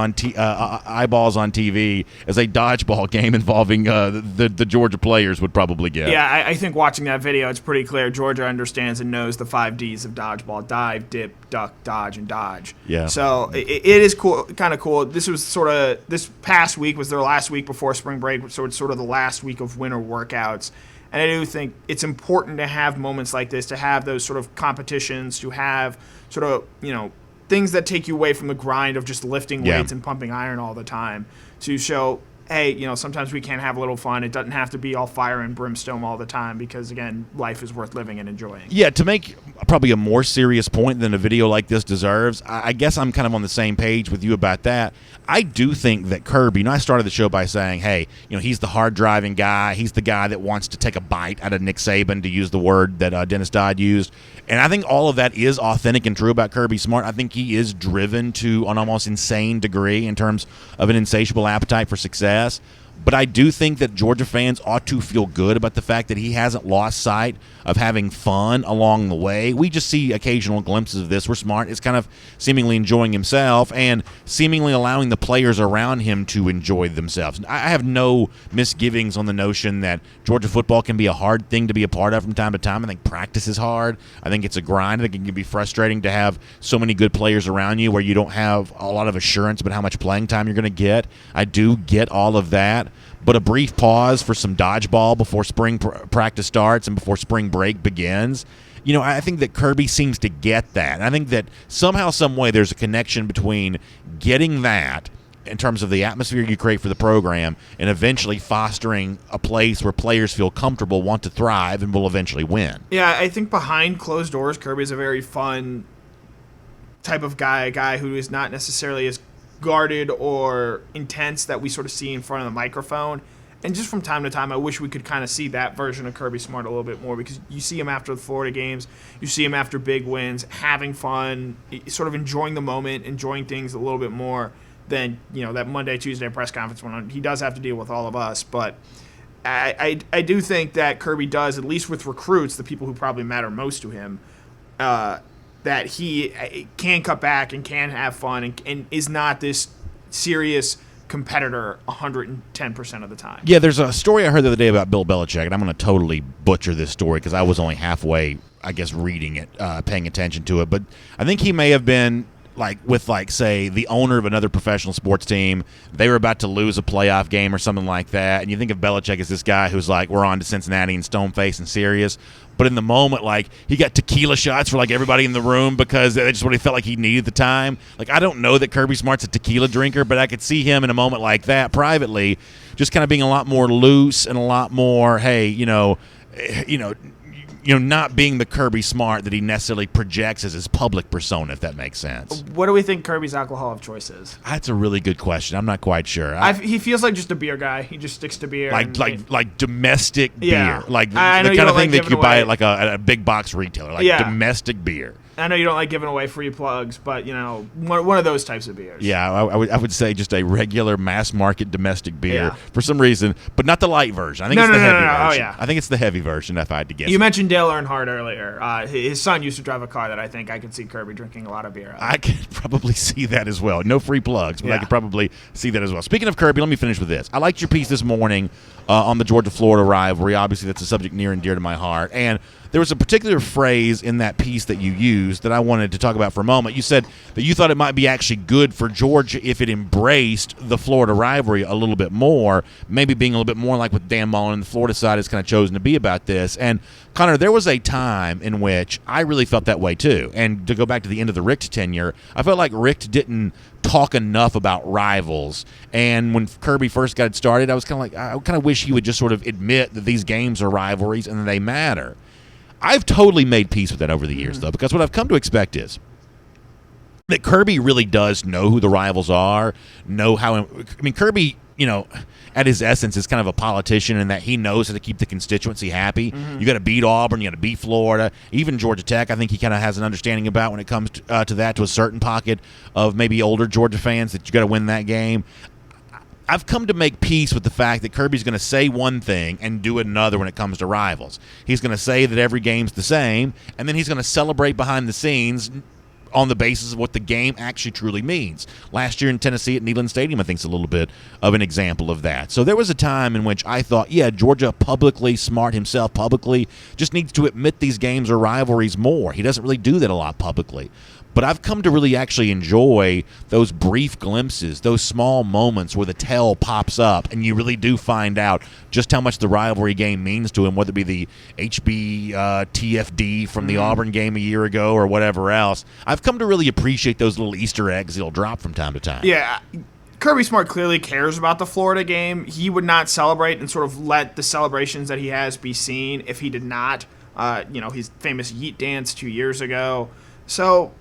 Speaker 1: on TV as a dodgeball game involving the Georgia players would probably get.
Speaker 5: Yeah, I think watching that video, it's pretty clear Georgia understands and knows the 5 Ds of dodgeball: dive, dip, duck, dodge, and dodge.
Speaker 1: Yeah.
Speaker 5: So it is cool, kind of cool. This past week was their last week before spring break, so it's sort of the last week of winter workouts. And I do think it's important to have moments like this, to have those sort of competitions, to have sort of, things that take you away from the grind of just lifting weights and pumping iron all the time, to show, hey, sometimes we can have a little fun. It doesn't have to be all fire and brimstone all the time, because, again, life is worth living and enjoying.
Speaker 1: Yeah, to make probably a more serious point than a video like this deserves, I guess I'm kind of on the same page with you about that. I do think that Kirby, I started the show by saying, hey, he's the hard-driving guy. He's the guy that wants to take a bite out of Nick Saban, to use the word that Dennis Dodd used. And I think all of that is authentic and true about Kirby Smart. I think he is driven to an almost insane degree in terms of an insatiable appetite for success. But I do think that Georgia fans ought to feel good about the fact that he hasn't lost sight of having fun along the way. We just see occasional glimpses of this where Smart is kind of seemingly enjoying himself and seemingly allowing the players around him to enjoy themselves. I have no misgivings on the notion that Georgia football can be a hard thing to be a part of from time to time. I think practice is hard. I think it's a grind. I think it can be frustrating to have so many good players around you where you don't have a lot of assurance about how much playing time you're going to get. I do get all of that. But a brief pause for some dodgeball before spring practice starts and before spring break begins, I think that Kirby seems to get that. And I think that somehow, some way, there's a connection between getting that in terms of the atmosphere you create for the program and eventually fostering a place where players feel comfortable, want to thrive, and will eventually win.
Speaker 5: Yeah, I think behind closed doors, Kirby's a very fun type of guy, a guy who is not necessarily as guarded or intense that we sort of see in front of the microphone. And just from time to time, I wish we could kind of see that version of Kirby Smart a little bit more, because you see him after the Florida games, you see him after big wins, having fun, sort of enjoying the moment, enjoying things a little bit more than, that Monday, Tuesday press conference when he does have to deal with all of us. But I do think that Kirby does, at least with recruits, the people who probably matter most to him, that he can cut back and can have fun and is not this serious competitor 110% of the time.
Speaker 1: Yeah, there's a story I heard the other day about Bill Belichick, and I'm going to totally butcher this story because I was only halfway, I guess, reading it, paying attention to it. But I think he may have been say, the owner of another professional sports team. They were about to lose a playoff game or something like that. And you think of Belichick as this guy who's like, we're on to Cincinnati and stone-faced and serious. But in the moment, he got tequila shots for, everybody in the room because that's just what he felt like he needed at the time. I don't know that Kirby Smart's a tequila drinker, but I could see him in a moment like that privately just kind of being a lot more loose and a lot more, hey, not being the Kirby Smart that he necessarily projects as his public persona, if that makes sense.
Speaker 5: What do we think Kirby's alcohol of choice is?
Speaker 1: That's a really good question. I'm not quite sure.
Speaker 5: He feels like just a beer guy. He just sticks to beer.
Speaker 1: Like domestic
Speaker 5: Yeah.
Speaker 1: beer. The kind of thing that you buy at a big box retailer. Domestic beer.
Speaker 5: I know you don't like giving away free plugs, but, one of those types of beers.
Speaker 1: Yeah, I would say just a regular mass market domestic beer for some reason, but not the light version. I think it's the heavy version.
Speaker 5: Oh, yeah.
Speaker 1: I think it's the heavy version, if I had to guess.
Speaker 5: You mentioned Dale Earnhardt earlier. His son used to drive a car that I think I could see Kirby drinking a lot of beer out of.
Speaker 1: I could probably see that as well. No free plugs, but I could probably see that as well. Speaking of Kirby, let me finish with this. I liked your piece this morning on the Georgia-Florida rivalry. Obviously, that's a subject near and dear to my heart. And there was a particular phrase in that piece that you used that I wanted to talk about for a moment. You said that you thought it might be actually good for Georgia if it embraced the Florida rivalry a little bit more, maybe being a little bit more like what Dan Mullen and the Florida side has kind of chosen to be about this. And, Connor, there was a time in which I really felt that way too. And to go back to the end of the Richt tenure, I felt like Richt didn't talk enough about rivals. And when Kirby first got it started, I was kind of like, I kind of wish he would just sort of admit that these games are rivalries and that they matter. I've totally made peace with that over the years, though, because what I've come to expect is that Kirby really does know who the rivals are, know how – I mean, Kirby, at his essence is kind of a politician in that he knows how to keep the constituency happy. You got to beat Auburn, you got to beat Florida, even Georgia Tech. I think he kind of has an understanding about when it comes to that, to a certain pocket of maybe older Georgia fans, that you got to win that game. I've come to make peace with the fact that Kirby's going to say one thing and do another when it comes to rivals. He's going to say that every game's the same, and then he's going to celebrate behind the scenes on the basis of what the game actually truly means. Last year in Tennessee at Neyland Stadium, I think, is a little bit of an example of that. So there was a time in which I thought, Georgia publicly, Smart himself publicly, just needs to admit these games are rivalries more. He doesn't really do that a lot publicly. But I've come to really actually enjoy those brief glimpses, those small moments where the tell pops up and you really do find out just how much the rivalry game means to him, whether it be the TFD from the Auburn game a year ago or whatever else. I've come to really appreciate those little Easter eggs he'll drop from time to time.
Speaker 5: Yeah, Kirby Smart clearly cares about the Florida game. He would not celebrate and sort of let the celebrations that he has be seen if he did not. His famous Yeet dance 2 years ago. So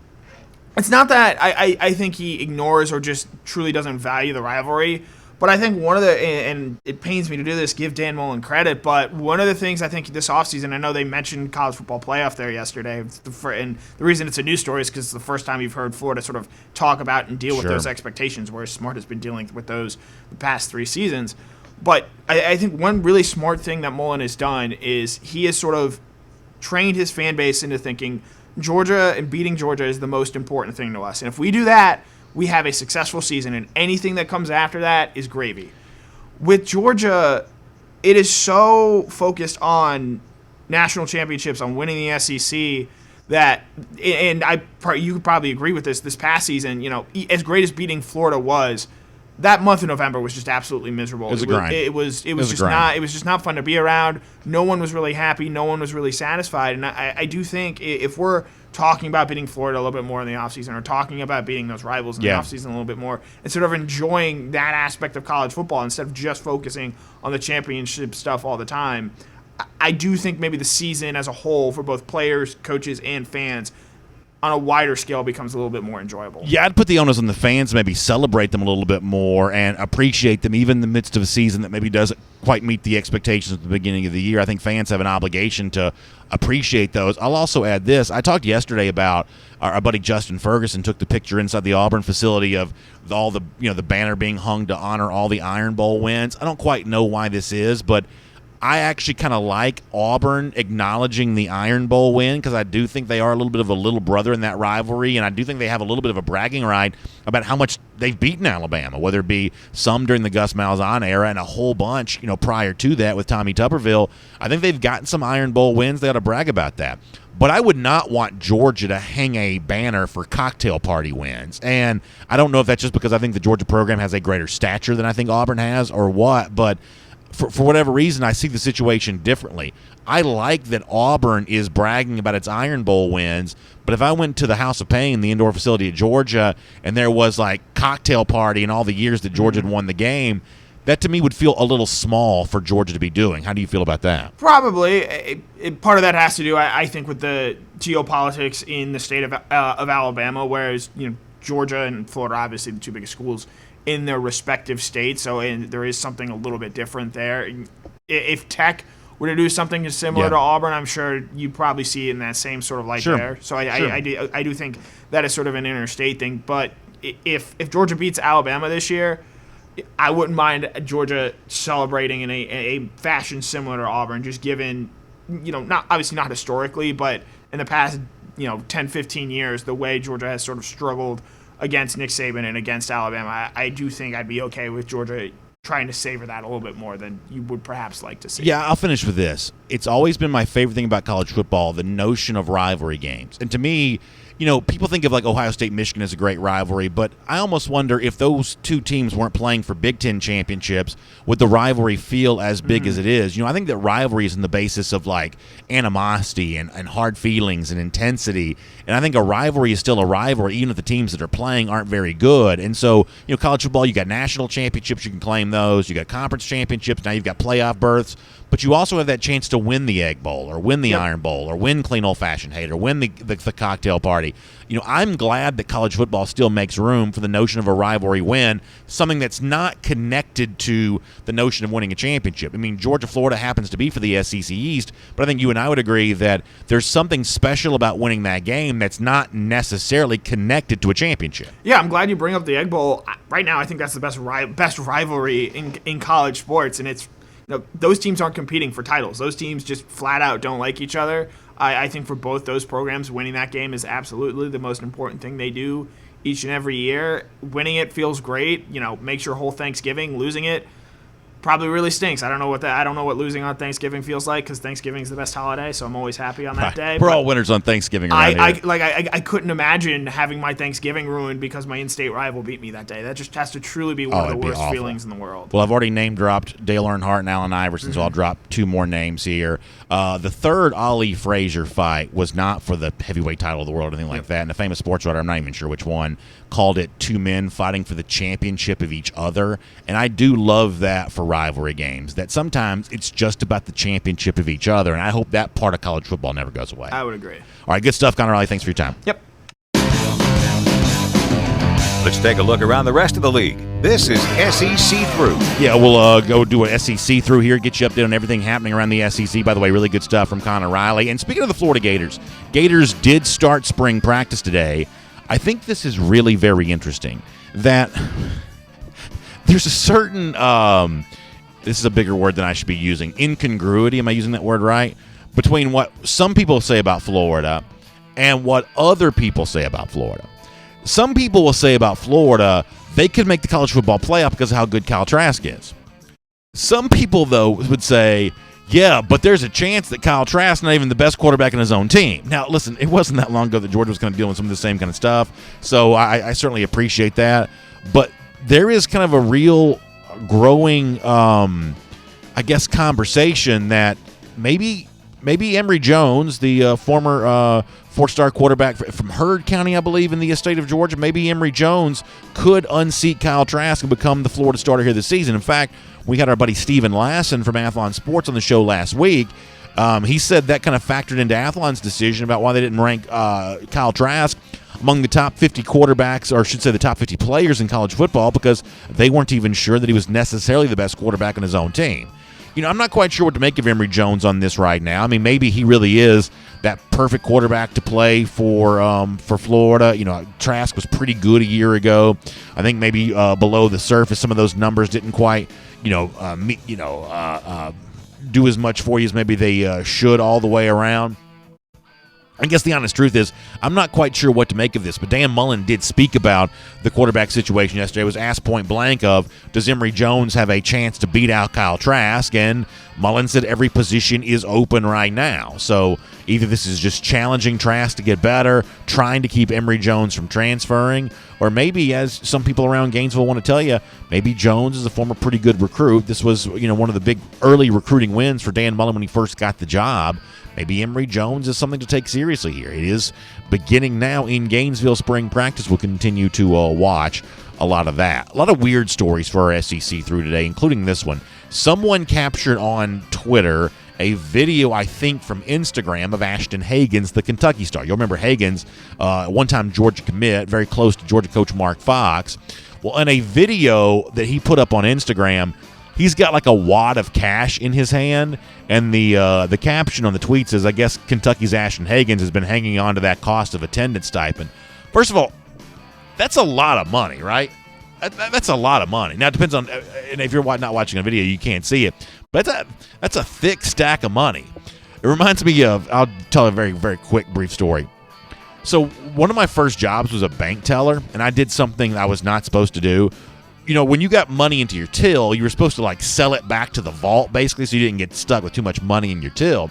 Speaker 5: it's not that I think he ignores or just truly doesn't value the rivalry, but I think one of the, and it pains me to do this, give Dan Mullen credit, but one of the things I think this offseason, I know they mentioned college football playoff there yesterday, and the reason it's a news story is because it's the first time you've heard Florida sort of talk about and deal with those expectations, whereas Smart has been dealing with those the past 3 seasons. But I think one really smart thing that Mullen has done is he has sort of trained his fan base into thinking Georgia and beating Georgia is the most important thing to us. And if we do that, we have a successful season, and anything that comes after that is gravy. With Georgia, it is so focused on national championships, on winning the SEC, that, and you could probably agree with this past season, as great as beating Florida was, that month of November was just absolutely miserable.
Speaker 1: It was a grind.
Speaker 5: It was just not fun to be around. No one was really happy. No one was really satisfied. And I do think if we're talking about beating Florida a little bit more in the offseason, or talking about beating those rivals in the offseason a little bit more, and sort of enjoying that aspect of college football instead of just focusing on the championship stuff all the time, I do think maybe the season as a whole for both players, coaches, and fans on a wider scale becomes a little bit more enjoyable.
Speaker 1: Yeah, I'd put the onus on the fans, maybe celebrate them a little bit more and appreciate them even in the midst of a season that maybe doesn't quite meet the expectations at the beginning of the year. I think fans have an obligation to appreciate those. I'll also add this. I talked yesterday about our buddy Justin Ferguson took the picture inside the Auburn facility of all the banner being hung to honor all the Iron Bowl wins. I don't quite know why this is, but I actually kind of like Auburn acknowledging the Iron Bowl win, because I do think they are a little bit of a little brother in that rivalry, and I do think they have a little bit of a bragging right about how much they've beaten Alabama, whether it be some during the Gus Malzahn era and a whole bunch prior to that with Tommy Tuberville. I think they've gotten some Iron Bowl wins. They ought to brag about that. But I would not want Georgia to hang a banner for cocktail party wins. And I don't know if that's just because I think the Georgia program has a greater stature than I think Auburn has or what, but for whatever reason, I see the situation differently. I like that Auburn is bragging about its Iron Bowl wins, but if I went to the House of Pain, the indoor facility at Georgia, and there was like cocktail party in all the years that Georgia had won the game, that to me would feel a little small for Georgia to be doing. How do you feel about that?
Speaker 5: Probably. Part of that has to do, I think, with the geopolitics in the state of Alabama, whereas Georgia and Florida, obviously the two biggest schools in their respective states, so there is something a little bit different there. If Tech were to do something similar to Auburn, I'm sure you'd probably see it in that same sort of light there. So I do think that is sort of an interstate thing. But if Georgia beats Alabama this year, I wouldn't mind Georgia celebrating in a fashion similar to Auburn, just given, not historically, but in the past 10, 15 years, the way Georgia has sort of struggled against Nick Saban and against Alabama. I do think I'd be okay with Georgia trying to savor that a little bit more than you would perhaps like to see.
Speaker 1: Yeah, I'll finish with this. It's always been my favorite thing about college football, the notion of rivalry games. And to me, people think of like Ohio State, Michigan as a great rivalry, but I almost wonder if those two teams weren't playing for Big Ten championships, would the rivalry feel as big as it is? I think that rivalry is in the basis of like animosity and hard feelings and intensity. And I think a rivalry is still a rivalry, even if the teams that are playing aren't very good. And so, college football, you got national championships, you can claim those. You got conference championships, now you've got playoff berths. but you also have that chance to win the Egg Bowl or win the Iron Bowl or win Clean Old Fashioned Hate or win the cocktail party. I'm glad that college football still makes room for the notion of a rivalry win, something that's not connected to the notion of winning a championship. I mean, Georgia-Florida happens to be for the SEC East, but I think you and I would agree that there's something special about winning that game that's not necessarily connected to a championship.
Speaker 5: Yeah, I'm glad you bring up the Egg Bowl. Right now, I think that's the best rivalry in college sports, and it's those teams aren't competing for titles. Those teams just flat out don't like each other. I think for both those programs, winning that game is absolutely the most important thing they do each and every year. Winning it feels great. Makes your whole Thanksgiving. Losing it probably really stinks. I don't know what losing on Thanksgiving feels like, because Thanksgiving is the best holiday, so I'm always happy on that day.
Speaker 1: We're all winners on Thanksgiving around here.
Speaker 5: I couldn't imagine having my Thanksgiving ruined because my in-state rival beat me that day. That just has to truly be one of the worst feelings in the world.
Speaker 1: Well, I've already name-dropped Dale Earnhardt and Allen Iverson, so I'll drop two more names here. The third Ali Frazier fight was not for the heavyweight title of the world or anything like that, and a famous sports writer, I'm not even sure which one, called it two men fighting for the championship of each other, and I do love that for rivalry games, that sometimes it's just about the championship of each other, and I hope that part of college football never goes away.
Speaker 5: I would agree.
Speaker 1: All right, good stuff, Connor Riley. Thanks for your time.
Speaker 5: Yep.
Speaker 3: Let's take a look around the rest of the league. This is SEC Through.
Speaker 1: Yeah, we'll go do an SEC Through here, get you updated on everything happening around the SEC. By the way, really good stuff from Connor Riley. And speaking of the Florida Gators, Gators did start spring practice today. I think this is really very interesting, that there's a certain, this is a bigger word than I should be using, incongruity, am I using that word right? Between what some people say about Florida and what other people say about Florida. Some people will say about Florida, they could make the college football playoff because of how good Kyle Trask is. Some people, though, would say, yeah, but there's a chance that Kyle Trask not even the best quarterback in his own team. Now, listen, it wasn't that long ago that Georgia was kind of dealing with some of the same kind of stuff, so I certainly appreciate that. But there is kind of a real growing, conversation that maybe Emory Jones, the former four-star quarterback from Heard County, I believe, in the state of Georgia, maybe Emory Jones could unseat Kyle Trask and become the Florida starter here this season. In fact, we had our buddy Steven Lassen from Athlon Sports on the show last week. He said that kind of factored into Athlon's decision about why they didn't rank Kyle Trask among the top 50 quarterbacks, or I should say the top 50 players in college football, because they weren't even sure that he was necessarily the best quarterback on his own team. I'm not quite sure what to make of Emory Jones on this right now. I mean, maybe he really is that perfect quarterback to play for Florida. Trask was pretty good a year ago. I think maybe below the surface, some of those numbers didn't quite, do as much for you as maybe they should all the way around. I guess the honest truth is I'm not quite sure what to make of this, but Dan Mullen did speak about the quarterback situation yesterday. He was asked point blank of, does Emory Jones have a chance to beat out Kyle Trask? And Mullen said every position is open right now. So either this is just challenging Trask to get better, trying to keep Emory Jones from transferring, or maybe, as some people around Gainesville want to tell you, maybe Jones is a former pretty good recruit. This was, one of the big early recruiting wins for Dan Mullen when he first got the job. Maybe Emory Jones is something to take seriously here. It is beginning now in Gainesville spring practice. We'll continue to watch a lot of that. A lot of weird stories for our SEC Through today, including this one. Someone captured on Twitter a video, I think, from Instagram of Ashton Hagans, the Kentucky star. You'll remember Hagans, one-time Georgia commit, very close to Georgia coach Mark Fox. Well, in a video that he put up on Instagram, he's got like a wad of cash in his hand, and the caption on the tweet says, I guess Kentucky's Ashton Hagans has been hanging on to that cost of attendance stipend. First of all, that's a lot of money, right? That's a lot of money. Now, it depends on, and if you're not watching a video, you can't see it, but that's a thick stack of money. It reminds me of, I'll tell a very, very quick, brief story. So one of my first jobs was a bank teller, and I did something I was not supposed to do. When you got money into your till, you were supposed to sell it back to the vault, basically, so you didn't get stuck with too much money in your till.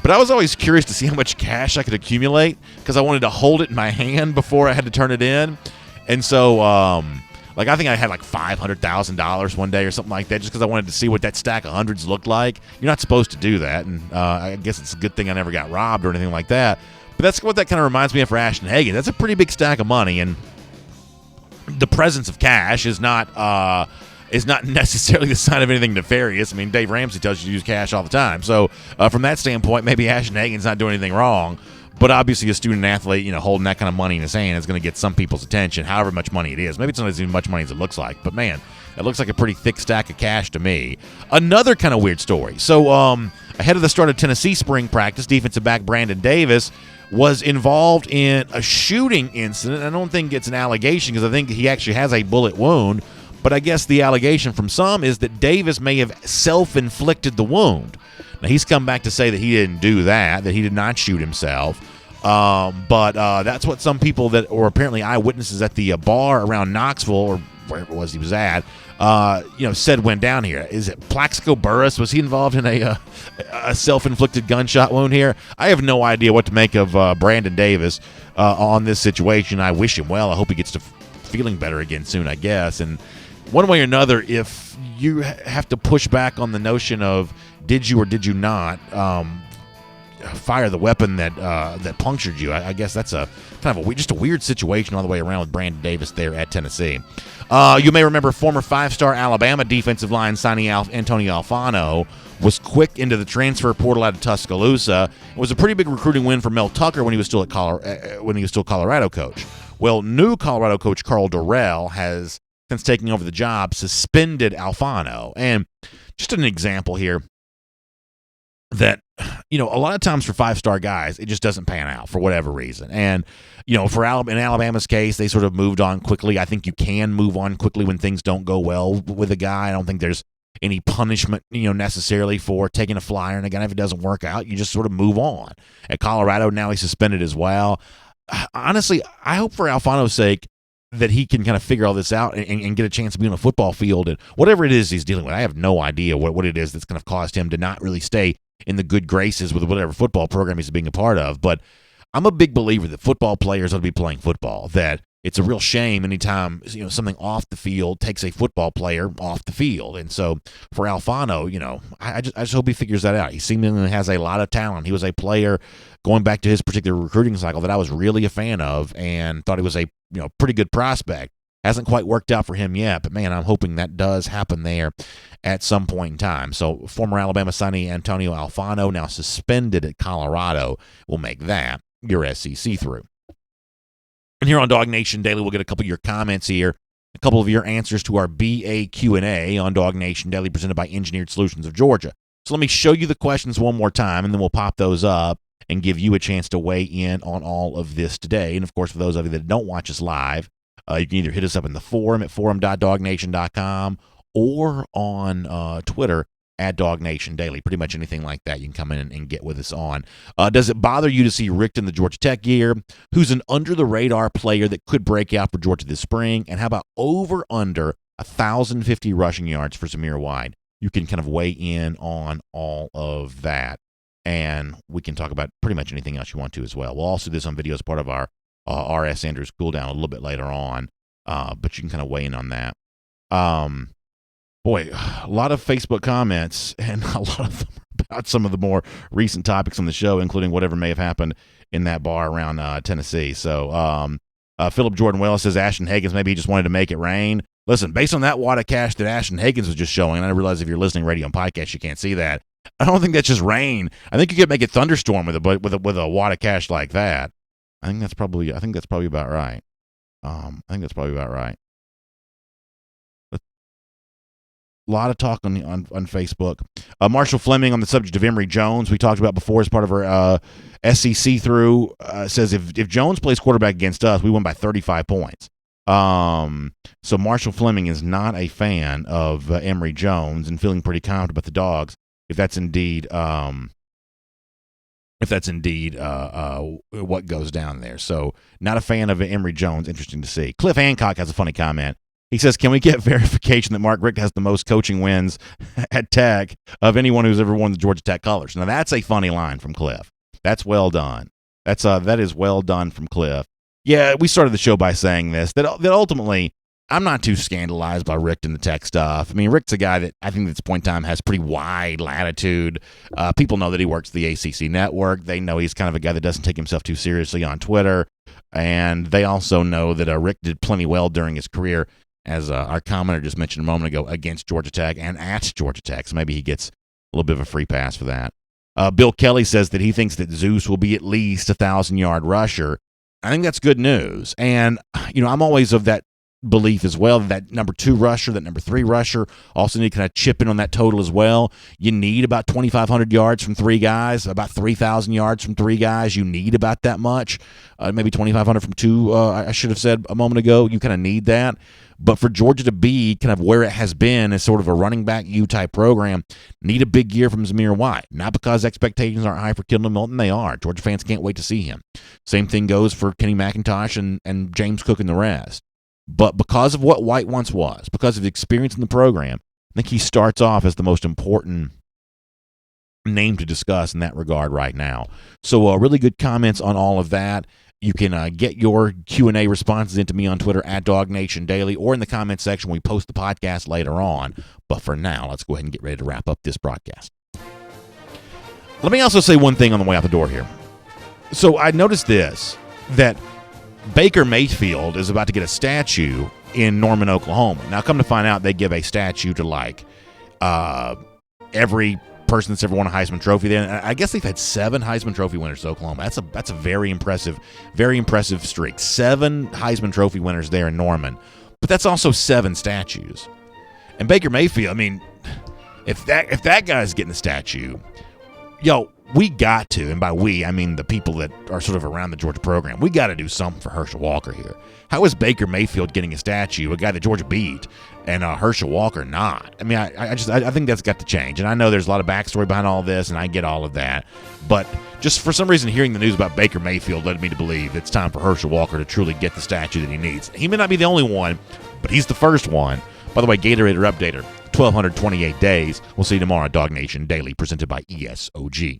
Speaker 1: But I was always curious to see how much cash I could accumulate, because I wanted to hold it in my hand before I had to turn it in. And so, I think I had $500,000 one day or something like that, just because I wanted to see what that stack of hundreds looked like. You're not supposed to do that, and I guess it's a good thing I never got robbed or anything like that. But that's what that kind of reminds me of for Ashton Hagans. That's a pretty big stack of money, and the presence of cash is not is not necessarily the sign of anything nefarious. I mean, Dave Ramsey tells you to use cash all the time. So from that standpoint, maybe Ashton Hagen's not doing anything wrong. But obviously a student athlete, holding that kind of money in his hand is going to get some people's attention, however much money it is. Maybe it's not as much money as it looks like. But, man, it looks like a pretty thick stack of cash to me. Another kind of weird story. So ahead of the start of Tennessee spring practice, defensive back Brandon Davis was involved in a shooting incident. I don't think it's an allegation because I think he actually has a bullet wound. But I guess the allegation from some is that Davis may have self-inflicted the wound. Now, he's come back to say that he didn't do that he did not shoot himself. But that's what some people that were apparently eyewitnesses at the bar around Knoxville, or wherever it was he was at, said went down here. Is it Plaxico Burress? Was he involved in a self-inflicted gunshot wound here? I have no idea what to make of Brandon Davis on this situation. I wish him well. I hope he gets to feeling better again soon, I guess. And one way or another, if you have to push back on the notion of did you or did you not fire the weapon that punctured you, I guess that's a kind of just a weird situation all the way around with Brandon Davis there at Tennessee. You may remember former five-star Alabama defensive line signing Antonio Alfano was quick into the transfer portal out of Tuscaloosa. It was a pretty big recruiting win for Mel Tucker when he was still at Colorado coach. Well, new Colorado coach Carl Dorrell has, since taking over the job, suspended Alfano. And just an example here that, a lot of times for five-star guys, it just doesn't pan out for whatever reason. And, in Alabama's case, they sort of moved on quickly. I think you can move on quickly when things don't go well with a guy. I don't think there's any punishment, necessarily for taking a flyer. And again, if it doesn't work out, you just sort of move on. At Colorado, now he's suspended as well. Honestly, I hope for Alfano's sake that he can kind of figure all this out and get a chance to be on a football field and whatever it is he's dealing with. I have no idea what it is that's kind of caused him to not really stay in the good graces with whatever football program he's being a part of. But I'm a big believer that football players ought to be playing football, that it's a real shame anytime something off the field takes a football player off the field. And so for Alfano, I just hope he figures that out. He seemingly has a lot of talent. He was a player going back to his particular recruiting cycle that I was really a fan of and thought he was a pretty good prospect. Hasn't quite worked out for him yet, but man, I'm hoping that does happen there at some point in time. So former Alabama signee Antonio Alfano, now suspended at Colorado, will make that your SEC through. And here on DawgNation Daily, we'll get a couple of your comments here, a couple of your answers to our BA Q&A on DawgNation Daily presented by Engineered Solutions of Georgia. So let me show you the questions one more time, and then we'll pop those up and give you a chance to weigh in on all of this today. And, of course, for those of you that don't watch us live, you can either hit us up in the forum at forum.dawgnation.com or on Twitter at DawgNation Daily. Pretty much anything like that you can come in and get with us on. Does it bother you to see Richt in the Georgia Tech gear? Who's an under-the-radar player that could break out for Georgia this spring? And how about over-under 1,050 rushing yards for Zamir White? You can kind of weigh in on all of that. And we can talk about pretty much anything else you want to as well. We'll also do this on video as part of our R.S. Andrews cool down a little bit later on, but you can kind of weigh in on that. Boy, a lot of Facebook comments, and a lot of them about some of the more recent topics on the show, including whatever may have happened in that bar around Tennessee. So Philip Jordan Wells says Ashton Hagans, maybe he just wanted to make it rain. Listen, based on that wad of cash that Ashton Hagans was just showing, and I realize if you're listening radio and podcast, you can't see that. I don't think that's just rain. I think you could make it thunderstorm with a wad of cash like that. I think that's probably about right. A lot of talk on Facebook. Marshall Fleming on the subject of Emory Jones, we talked about before as part of our SEC through, says if Jones plays quarterback against us, we win by 35 points. So Marshall Fleming is not a fan of Emory Jones and feeling pretty confident about the Dogs if that's indeed what goes down there. So not a fan of Emory Jones. Interesting to see. Cliff Hancock has a funny comment. He says, can we get verification that Mark Richt has the most coaching wins at Tech of anyone who's ever worn the Georgia Tech colors? Now, that's a funny line from Cliff. That's well done. That is well done from Cliff. Yeah, we started the show by saying this, that ultimately I'm not too scandalized by Richt and the Tech stuff. I mean, Richt's a guy that I think at this point in time has pretty wide latitude. People know that he works the ACC network. They know he's kind of a guy that doesn't take himself too seriously on Twitter. And they also know that Richt did plenty well during his career as our commenter just mentioned a moment ago, against Georgia Tech and at Georgia Tech. So maybe he gets a little bit of a free pass for that. Bill Kelly says that he thinks that Zeus will be at least a 1,000-yard rusher. I think that's good news. And, I'm always of that belief as well that number 2 rusher, that number 3 rusher also need to kind of chip in on that total as well. You need about 2,500 yards from 3 guys, about 3,000 yards from 3 guys. You need about that much. Maybe 2,500 from 2, I should have said a moment ago. You kind of need that. But for Georgia to be kind of where it has been as sort of a running back U-type program, need a big year from Zamir White. Not because expectations aren't high for Kendall Milton. They are. Georgia fans can't wait to see him. Same thing goes for Kenny McIntosh and James Cook and the rest. But because of what White once was, because of the experience in the program, I think he starts off as the most important name to discuss in that regard right now. So really good comments on all of that. You can get your Q&A responses into me on Twitter at DawgNation Daily or in the comments section when we post the podcast later on. But for now, let's go ahead and get ready to wrap up this broadcast. Let me also say one thing on the way out the door here. So I noticed this, that Baker Mayfield is about to get a statue in Norman, Oklahoma. Now, come to find out, they give a statue to every person that's ever won a Heisman Trophy there. And I guess they've had 7 Heisman Trophy winners in Oklahoma. That's a very impressive streak. 7 Heisman Trophy winners there in Norman. But that's also 7 statues. And Baker Mayfield, I mean, if that guy's getting a statue, we got to, and by we, I mean the people that are sort of around the Georgia program, we got to do something for Herschel Walker here. How is Baker Mayfield getting a statue, a guy that Georgia beat, and Herschel Walker not? I mean, I think that's got to change. And I know there's a lot of backstory behind all this, and I get all of that. But just for some reason, hearing the news about Baker Mayfield led me to believe it's time for Herschel Walker to truly get the statue that he needs. He may not be the only one, but he's the first one. By the way, Gatorade Updater, 1,228 days. We'll see you tomorrow at DawgNation Daily, presented by ESOG.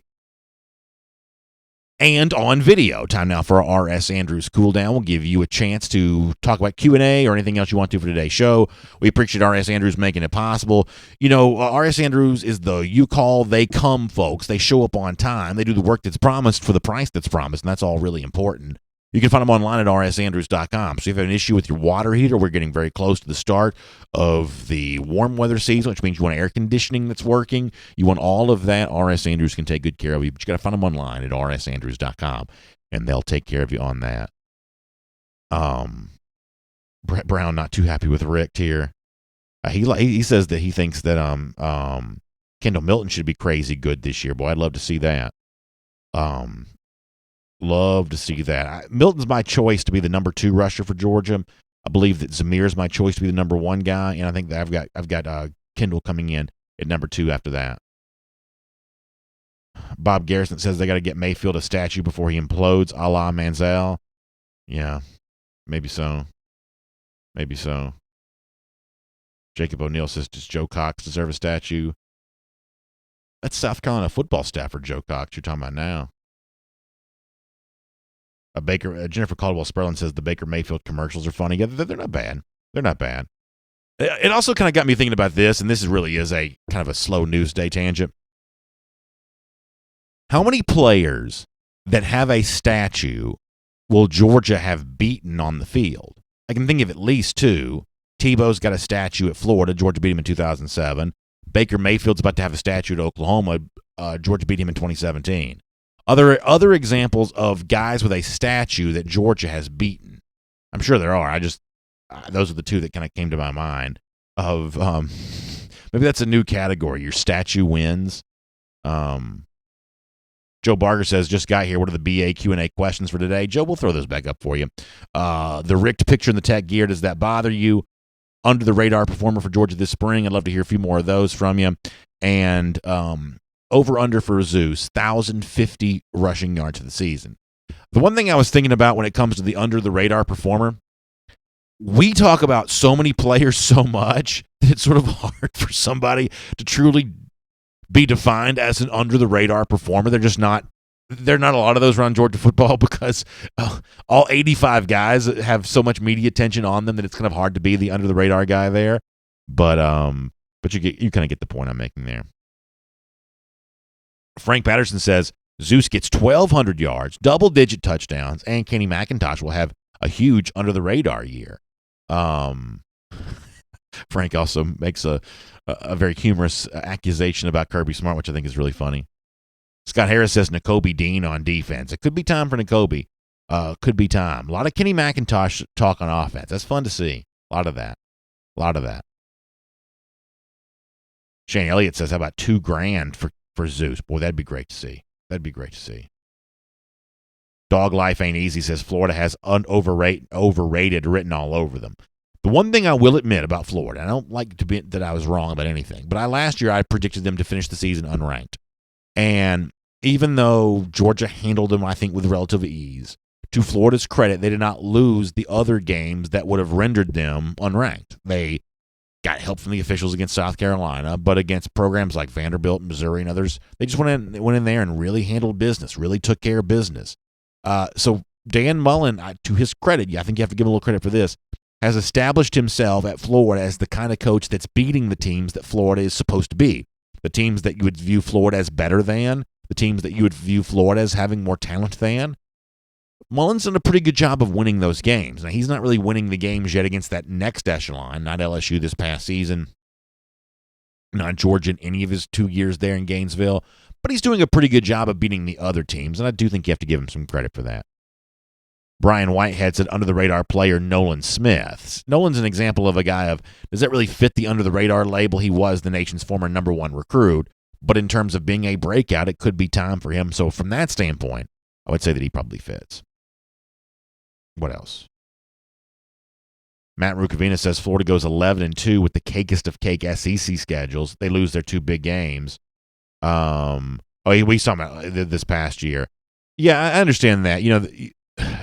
Speaker 1: And on video, time now for our R.S. Andrews cool down. We'll give you a chance to talk about Q&A or anything else you want to for today's show. We appreciate R.S. Andrews making it possible. R.S. Andrews is the you call, they come folks. They show up on time. They do the work that's promised for the price that's promised, and that's all really important. You can find them online at rsandrews.com. So if you have an issue with your water heater, we're getting very close to the start of the warm weather season, which means you want air conditioning that's working. You want all of that. R.S. Andrews can take good care of you, but you got to find them online at rsandrews.com, and they'll take care of you on that. Brett Brown not too happy with Richt here. He says that he thinks that Kendall Milton should be crazy good this year. Boy, I'd love to see that. Love to see that. Milton's my choice to be the number 2 rusher for Georgia. I believe that Zamir's my choice to be the number 1 guy, and I think that I've got Kendall coming in at number 2 after that. Bob Garrison says they got to get Mayfield a statue before he implodes, a la Manziel. Yeah, maybe so. Maybe so. Jacob O'Neill says, does Joe Cox deserve a statue? That's South Carolina football staffer Joe Cox you're talking about now. Jennifer Caldwell Sperlin says the Baker Mayfield commercials are funny. Yeah, they're not bad. They're not bad. It also kind of got me thinking about this, and this really is a kind of a slow news day tangent. How many players that have a statue will Georgia have beaten on the field? I can think of at least 2. Tebow's got a statue at Florida. Georgia beat him in 2007. Baker Mayfield's about to have a statue at Oklahoma. Georgia beat him in 2017. Other examples of guys with a statue that Georgia has beaten. I'm sure there are. Those are the 2 that kind of came to my mind. Of maybe that's a new category. Your statue wins. Joe Barger says, just got here. What are the BA Q&A questions for today? Joe, we'll throw those back up for you. The Richt picture in the tech gear, does that bother you? Under the radar performer for Georgia this spring. I'd love to hear a few more of those from you. And over-under for Zeus, 1,050 rushing yards for the season. The one thing I was thinking about when it comes to the under-the-radar performer, we talk about so many players so much that it's sort of hard for somebody to truly be defined as an under-the-radar performer. There are not a lot of those around Georgia football because all 85 guys have so much media attention on them that it's kind of hard to be the under-the-radar guy there. But you kind of get the point I'm making there. Frank Patterson says Zeus gets 1,200 yards, double-digit touchdowns, and Kenny McIntosh will have a huge under-the-radar year. Frank also makes a very humorous accusation about Kirby Smart, which I think is really funny. Scott Harris says Nakobe Dean on defense. It could be time for Nakobe. Could be time. A lot of Kenny McIntosh talk on offense. That's fun to see. A lot of that. Shane Elliott says, how about $2,000 for Zeus? Boy, that'd be great to see. Dog Life Ain't Easy says Florida has overrated written all over them. The one thing I will admit about Florida, I don't like to be that I was wrong about anything, but last year I predicted them to finish the season unranked. And even though Georgia handled them, I think, with relative ease, to Florida's credit, they did not lose the other games that would have rendered them unranked. They got help from the officials against South Carolina, but against programs like Vanderbilt, Missouri, and others, they just went in there and really handled business, really took care of business. So Dan Mullen, to his credit, I think you have to give him a little credit for this, has established himself at Florida as the kind of coach that's beating the teams that Florida is supposed to be. The teams that you would view Florida as better than, the teams that you would view Florida as having more talent than. Mullen's done a pretty good job of winning those games. Now, he's not really winning the games yet against that next echelon, not LSU this past season, not Georgia in any of his 2 years there in Gainesville, but he's doing a pretty good job of beating the other teams, and I do think you have to give him some credit for that. Brian Whitehead said under-the-radar player Nolan Smith. Nolan's an example of a guy of, does that really fit the under-the-radar label? He was the nation's former number one recruit, but in terms of being a breakout, it could be time for him. So from that standpoint, I would say that he probably fits. What else? Matt Rukavina says Florida goes 11-2 with the cakest of cake SEC schedules. They lose their two big games. We saw them this past year. Yeah, I understand that.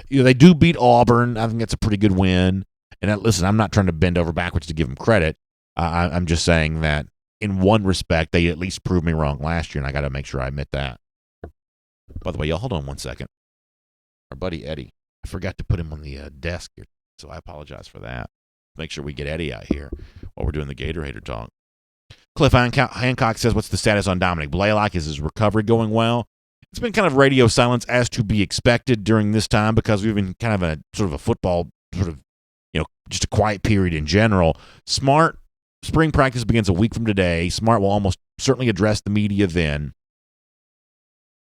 Speaker 1: They do beat Auburn. I think that's a pretty good win. And listen, I'm not trying to bend over backwards to give them credit. I'm just saying that in one respect, they at least proved me wrong last year, and I got to make sure I admit that. By the way, y'all hold on one second. Our buddy Eddie, I forgot to put him on the desk here, so I apologize for that. Make sure we get Eddie out here while we're doing the Gator Hater talk. Cliff Hancock says, what's the status on Dominic Blaylock? Is his recovery going well? It's been kind of radio silence as to be expected during this time because we've been kind of a sort of a football just a quiet period in general. Smart, spring practice begins a week from today. Smart will almost certainly address the media then.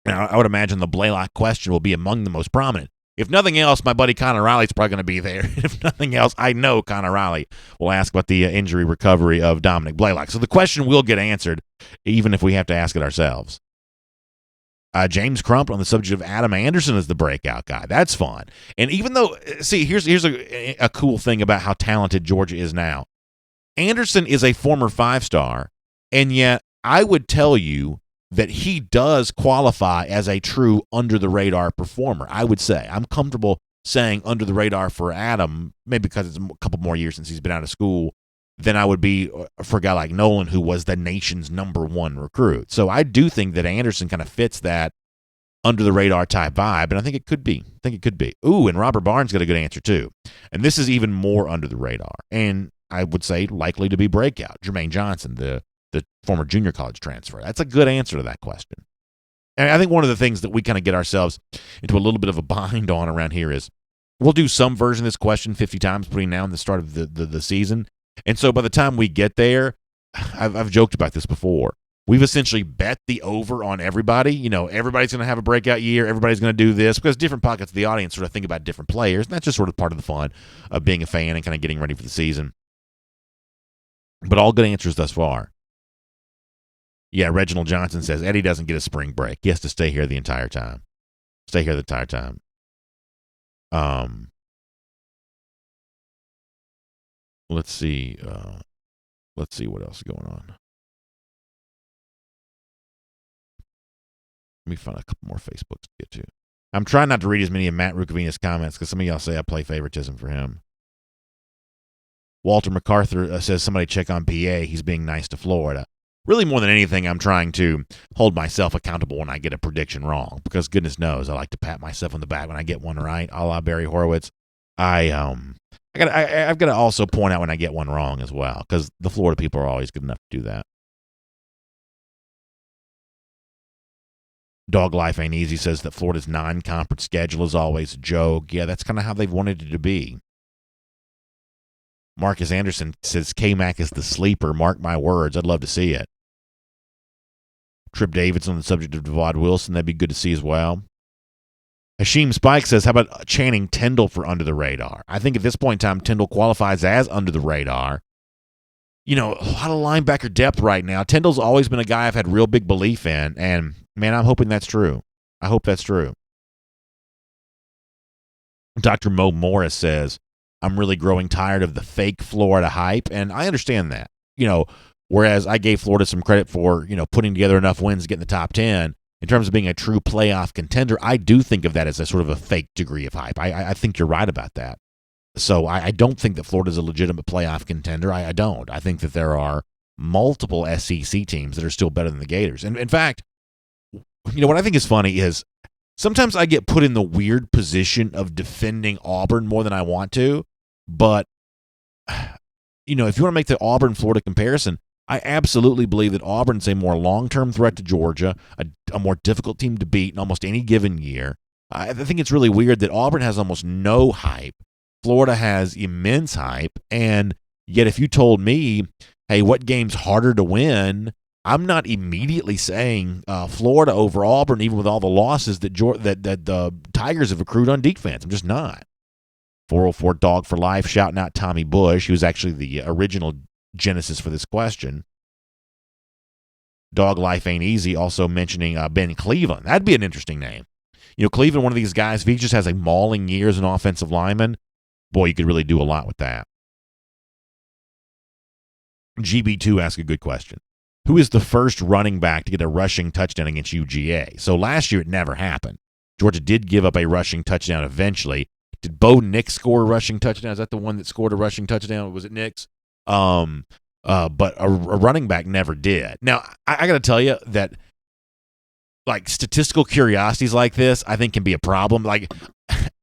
Speaker 1: Now, I would imagine the Blaylock question will be among the most prominent. If nothing else, my buddy Connor Riley's probably going to be there. If nothing else, I know Connor Riley will ask about the injury recovery of Dominic Blaylock. So the question will get answered, even if we have to ask it ourselves. James Crump on the subject of Adam Anderson as the breakout guy. That's fun. And even though, here's a cool thing about how talented Georgia is now. Anderson is a former five-star, and yet I would tell you that he does qualify as a true under-the-radar performer. I would say. I'm comfortable saying under-the-radar for Adam, maybe because it's a couple more years since he's been out of school, than I would be for a guy like Nolan, who was the nation's number one recruit. So I do think that Anderson kind of fits that under-the-radar type vibe, and I think it could be. Ooh, and Robert Barnes got a good answer, too. And this is even more under the radar, and I would say likely to be breakout. Jermaine Johnson, the former junior college transfer. That's a good answer to that question. And I think one of the things that we kind of get ourselves into a little bit of a bind on around here is we'll do some version of this question 50 times between now and the start of the season. And so by the time we get there, I've joked about this before. We've essentially bet the over on everybody. Everybody's going to have a breakout year. Everybody's going to do this because different pockets of the audience sort of think about different players. And that's just sort of part of the fun of being a fan and kind of getting ready for the season. But all good answers thus far. Yeah, Reginald Johnson says Eddie doesn't get a spring break. He has to stay here the entire time. Let's see. Let's see what else is going on. Let me find a couple more Facebooks to get to. I'm trying not to read as many of Matt Rukavina's comments because some of y'all say I play favoritism for him. Walter MacArthur says somebody check on PA. He's being nice to Florida. Really, more than anything, I'm trying to hold myself accountable when I get a prediction wrong because goodness knows I like to pat myself on the back when I get one right, a la Barry Horowitz. I've got to also point out when I get one wrong as well because the Florida people are always good enough to do that. Dog Life Ain't Easy says that Florida's non-conference schedule is always a joke. Yeah, that's kind of how they've wanted it to be. Marcus Anderson says K-Mac is the sleeper. Mark my words. I'd love to see it. Trip Davidson on the subject of Devaughn Wilson. That'd be good to see as well. Hashim Spike says, how about Channing Tindall for under the radar? I think at this point in time, Tindall qualifies as under the radar. You know, a lot of linebacker depth right now. Tindall's always been a guy I've had real big belief in, and, man, I'm hoping that's true. I hope that's true. Dr. Mo Morris says, I'm really growing tired of the fake Florida hype, and I understand that. You know, whereas I gave Florida some credit for, you know, putting together enough wins to get in the top 10, in terms of being a true playoff contender, I do think of that as a sort of a fake degree of hype. I think you're right about that. So I don't think that Florida's a legitimate playoff contender. I don't. I think that there are multiple SEC teams that are still better than the Gators. And in fact, you know, what I think is funny is sometimes I get put in the weird position of defending Auburn more than I want to. But, you know, if you want to make the Auburn-Florida comparison, I absolutely believe that Auburn's a more long-term threat to Georgia, a more difficult team to beat in almost any given year. I think it's really weird that Auburn has almost no hype. Florida has immense hype. And yet if you told me, hey, what game's harder to win, I'm not immediately saying Florida over Auburn, even with all the losses that the Tigers have accrued on defense. I'm just not. 404 Dog for Life shouting out Tommy Bush, who's actually the original genesis for this question. Dog Life Ain't Easy also mentioning Ben Cleveland. That'd be an interesting name. You know, Cleveland, one of these guys, if he just has a mauling year as an offensive lineman, boy, you could really do a lot with that. GB2 asked a good question. Who is the first running back to get a rushing touchdown against UGA? So last year it never happened. Georgia did give up a rushing touchdown eventually. Did Bo Nix score a rushing touchdown? Is that the one that scored a rushing touchdown? Was it Nix? But a running back never did. Now, I got to tell you that, like, statistical curiosities like this, I think can be a problem. Like,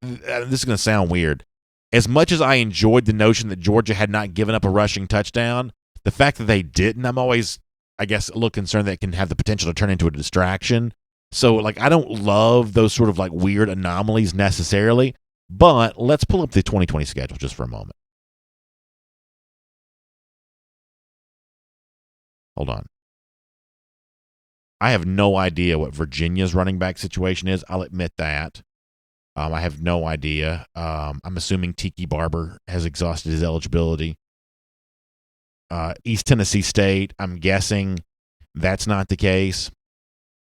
Speaker 1: this is going to sound weird. As much as I enjoyed the notion that Georgia had not given up a rushing touchdown, the fact that they didn't, I'm always, I guess, a little concerned that it can have the potential to turn into a distraction. So, like, I don't love those sort of, like, weird anomalies necessarily, but let's pull up the 2020 schedule just for a moment. Hold on. I have no idea what Virginia's running back situation is. I'll admit that. I have no idea. I'm assuming Tiki Barber has exhausted his eligibility. East Tennessee State, I'm guessing that's not the case.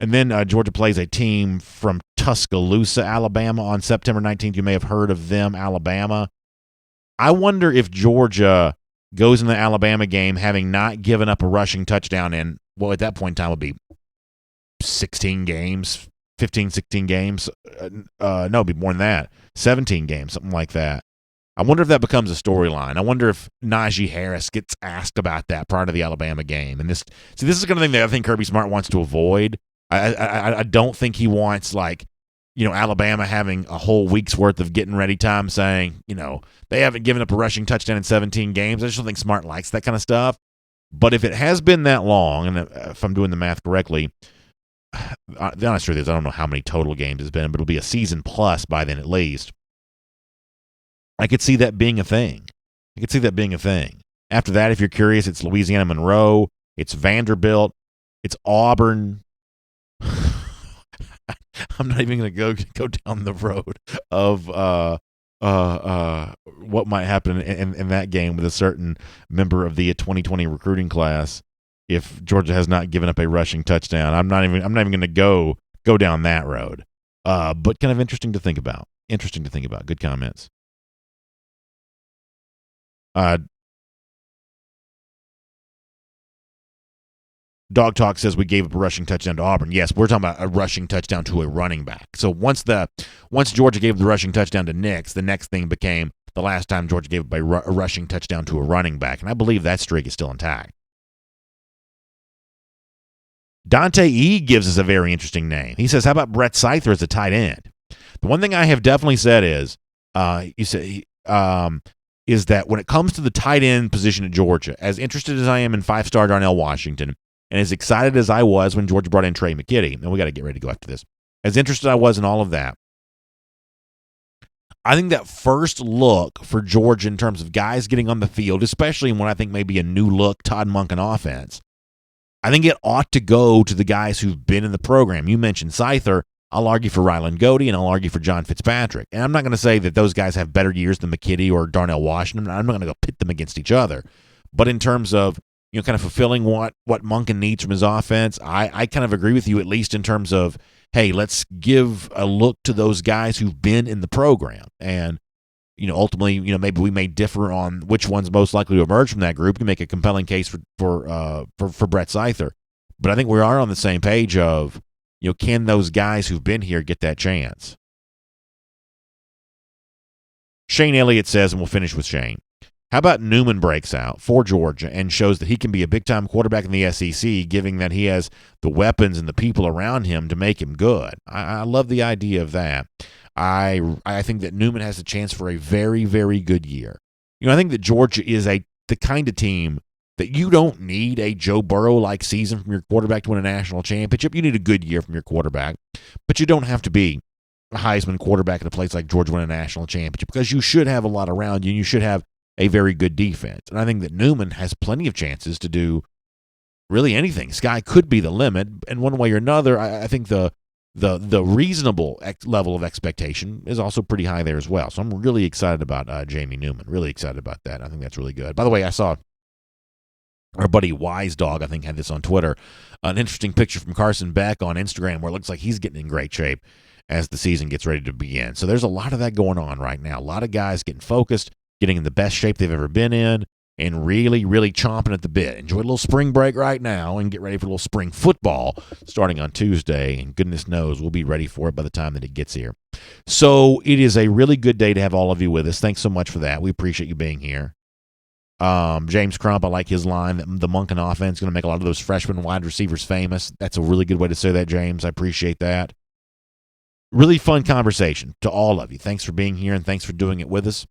Speaker 1: And then Georgia plays a team from Tuscaloosa, Alabama on September 19th. You may have heard of them, Alabama. I wonder if Georgia goes in the Alabama game having not given up a rushing touchdown in, well, at that point in time would be 16 games, 15, 16 games. No, it'd be more than that. 17 games, something like that. I wonder if that becomes a storyline. I wonder if Najee Harris gets asked about that prior to the Alabama game. And this is the kind of thing that I think Kirby Smart wants to avoid. I don't think he wants, like, you know, Alabama having a whole week's worth of getting ready time saying, you know, they haven't given up a rushing touchdown in 17 games. I just don't think Smart likes that kind of stuff. But if it has been that long, and if I'm doing the math correctly, the honest truth is I don't know how many total games it's been, but it'll be a season plus by then at least. I could see that being a thing. After that, if you're curious, it's Louisiana Monroe, it's Vanderbilt, it's Auburn. I'm not even going to go down the road of what might happen in that game with a certain member of the 2020 recruiting class if Georgia has not given up a rushing touchdown. I'm not even going to go down that road. But kind of interesting to think about. Good comments. Dog Talk says we gave up a rushing touchdown to Auburn. Yes, we're talking about a rushing touchdown to a running back. So once Georgia gave the rushing touchdown to Nix, the next thing became the last time Georgia gave up a rushing touchdown to a running back. And I believe that streak is still intact. Dante E. gives us a very interesting name. He says, how about Brett Seither as a tight end? The one thing I have definitely said is, is that when it comes to the tight end position at Georgia, as interested as I am in five-star Darnell Washington, and as excited as I was when Georgia brought in Trey McKitty, and we got to get ready to go after this, as interested I was in all of that, I think that first look for Georgia in terms of guys getting on the field, especially in what I think may be a new look Todd Monken offense, I think it ought to go to the guys who've been in the program. You mentioned Scyther. I'll argue for Ryland Godey, and I'll argue for John Fitzpatrick. And I'm not going to say that those guys have better years than McKitty or Darnell Washington. I'm not going to go pit them against each other. But in terms of, kind of fulfilling what Monken needs from his offense, I kind of agree with you, at least in terms of, hey, let's give a look to those guys who've been in the program. And, ultimately, maybe we may differ on which one's most likely to emerge from that group. You can make a compelling case for Brett Scyther. But I think we are on the same page of, can those guys who've been here get that chance? Shane Elliott says, and we'll finish with Shane, how about Newman breaks out for Georgia and shows that he can be a big-time quarterback in the SEC, given that he has the weapons and the people around him to make him good? I love the idea of that. I think that Newman has a chance for a very, very good year. I think that Georgia is the kind of team that you don't need a Joe Burrow-like season from your quarterback to win a national championship. You need a good year from your quarterback, but you don't have to be a Heisman quarterback in a place like Georgia win a national championship, because you should have a lot around you, and you should have a very good defense. And I think that Newman has plenty of chances to do really anything. Sky could be the limit, and one way or another, I think the reasonable level of expectation is also pretty high there as well. So I'm really excited about Jamie Newman. Really excited about that. I think that's really good. By the way, I saw our buddy Wise Dog, I think, had this on Twitter, an interesting picture from Carson Beck on Instagram where it looks like he's getting in great shape as the season gets ready to begin. So there's a lot of that going on right now. A lot of guys getting focused, getting in the best shape they've ever been in, and really, really chomping at the bit. Enjoy a little spring break right now and get ready for a little spring football starting on Tuesday, and goodness knows we'll be ready for it by the time that it gets here. So it is a really good day to have all of you with us. Thanks so much for that. We appreciate you being here. James Crump, I like his line that the Monken offense is going to make a lot of those freshman wide receivers famous. That's a really good way to say that, James. I appreciate that. Really fun conversation to all of you. Thanks for being here, and thanks for doing it with us.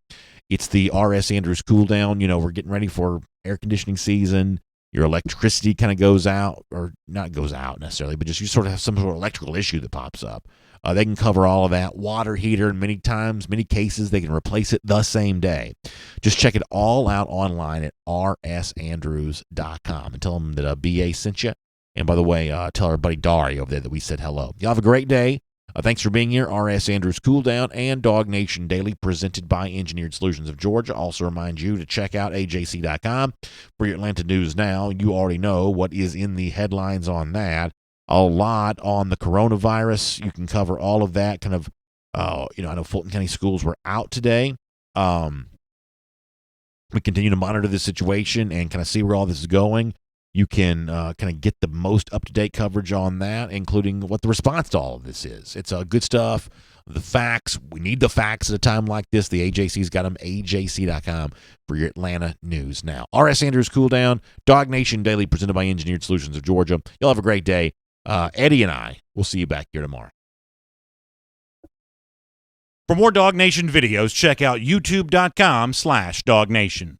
Speaker 1: It's the R.S. Andrews cool down. We're getting ready for air conditioning season. Your electricity kind of goes out, or not goes out necessarily, but just you sort of have some sort of electrical issue that pops up. They can cover all of that. Water heater, many cases, they can replace it the same day. Just check it all out online at rsandrews.com and tell them that BA sent you. And by the way, tell our buddy Dari over there that we said hello. Y'all have a great day. Thanks for being here. R.S. Andrews Cool Down and DawgNation Daily, presented by Engineered Solutions of Georgia. Also remind you to check out ajc.com for your Atlanta news now. You already know what is in the headlines on that. A lot on the coronavirus. You can cover all of that. Kind of, I know Fulton County schools were out today. We continue to monitor this situation and kind of see where all this is going. You can kind of get the most up-to-date coverage on that, including what the response to all of this is. It's good stuff. The facts. We need the facts at a time like this. The AJC's got them, ajc.com for your Atlanta news now. R.S. Andrews Cool Down, DawgNation Daily, presented by Engineered Solutions of Georgia. Y'all have a great day. Eddie and I will see you back here tomorrow. For more DawgNation videos, check out youtube.com/DawgNation.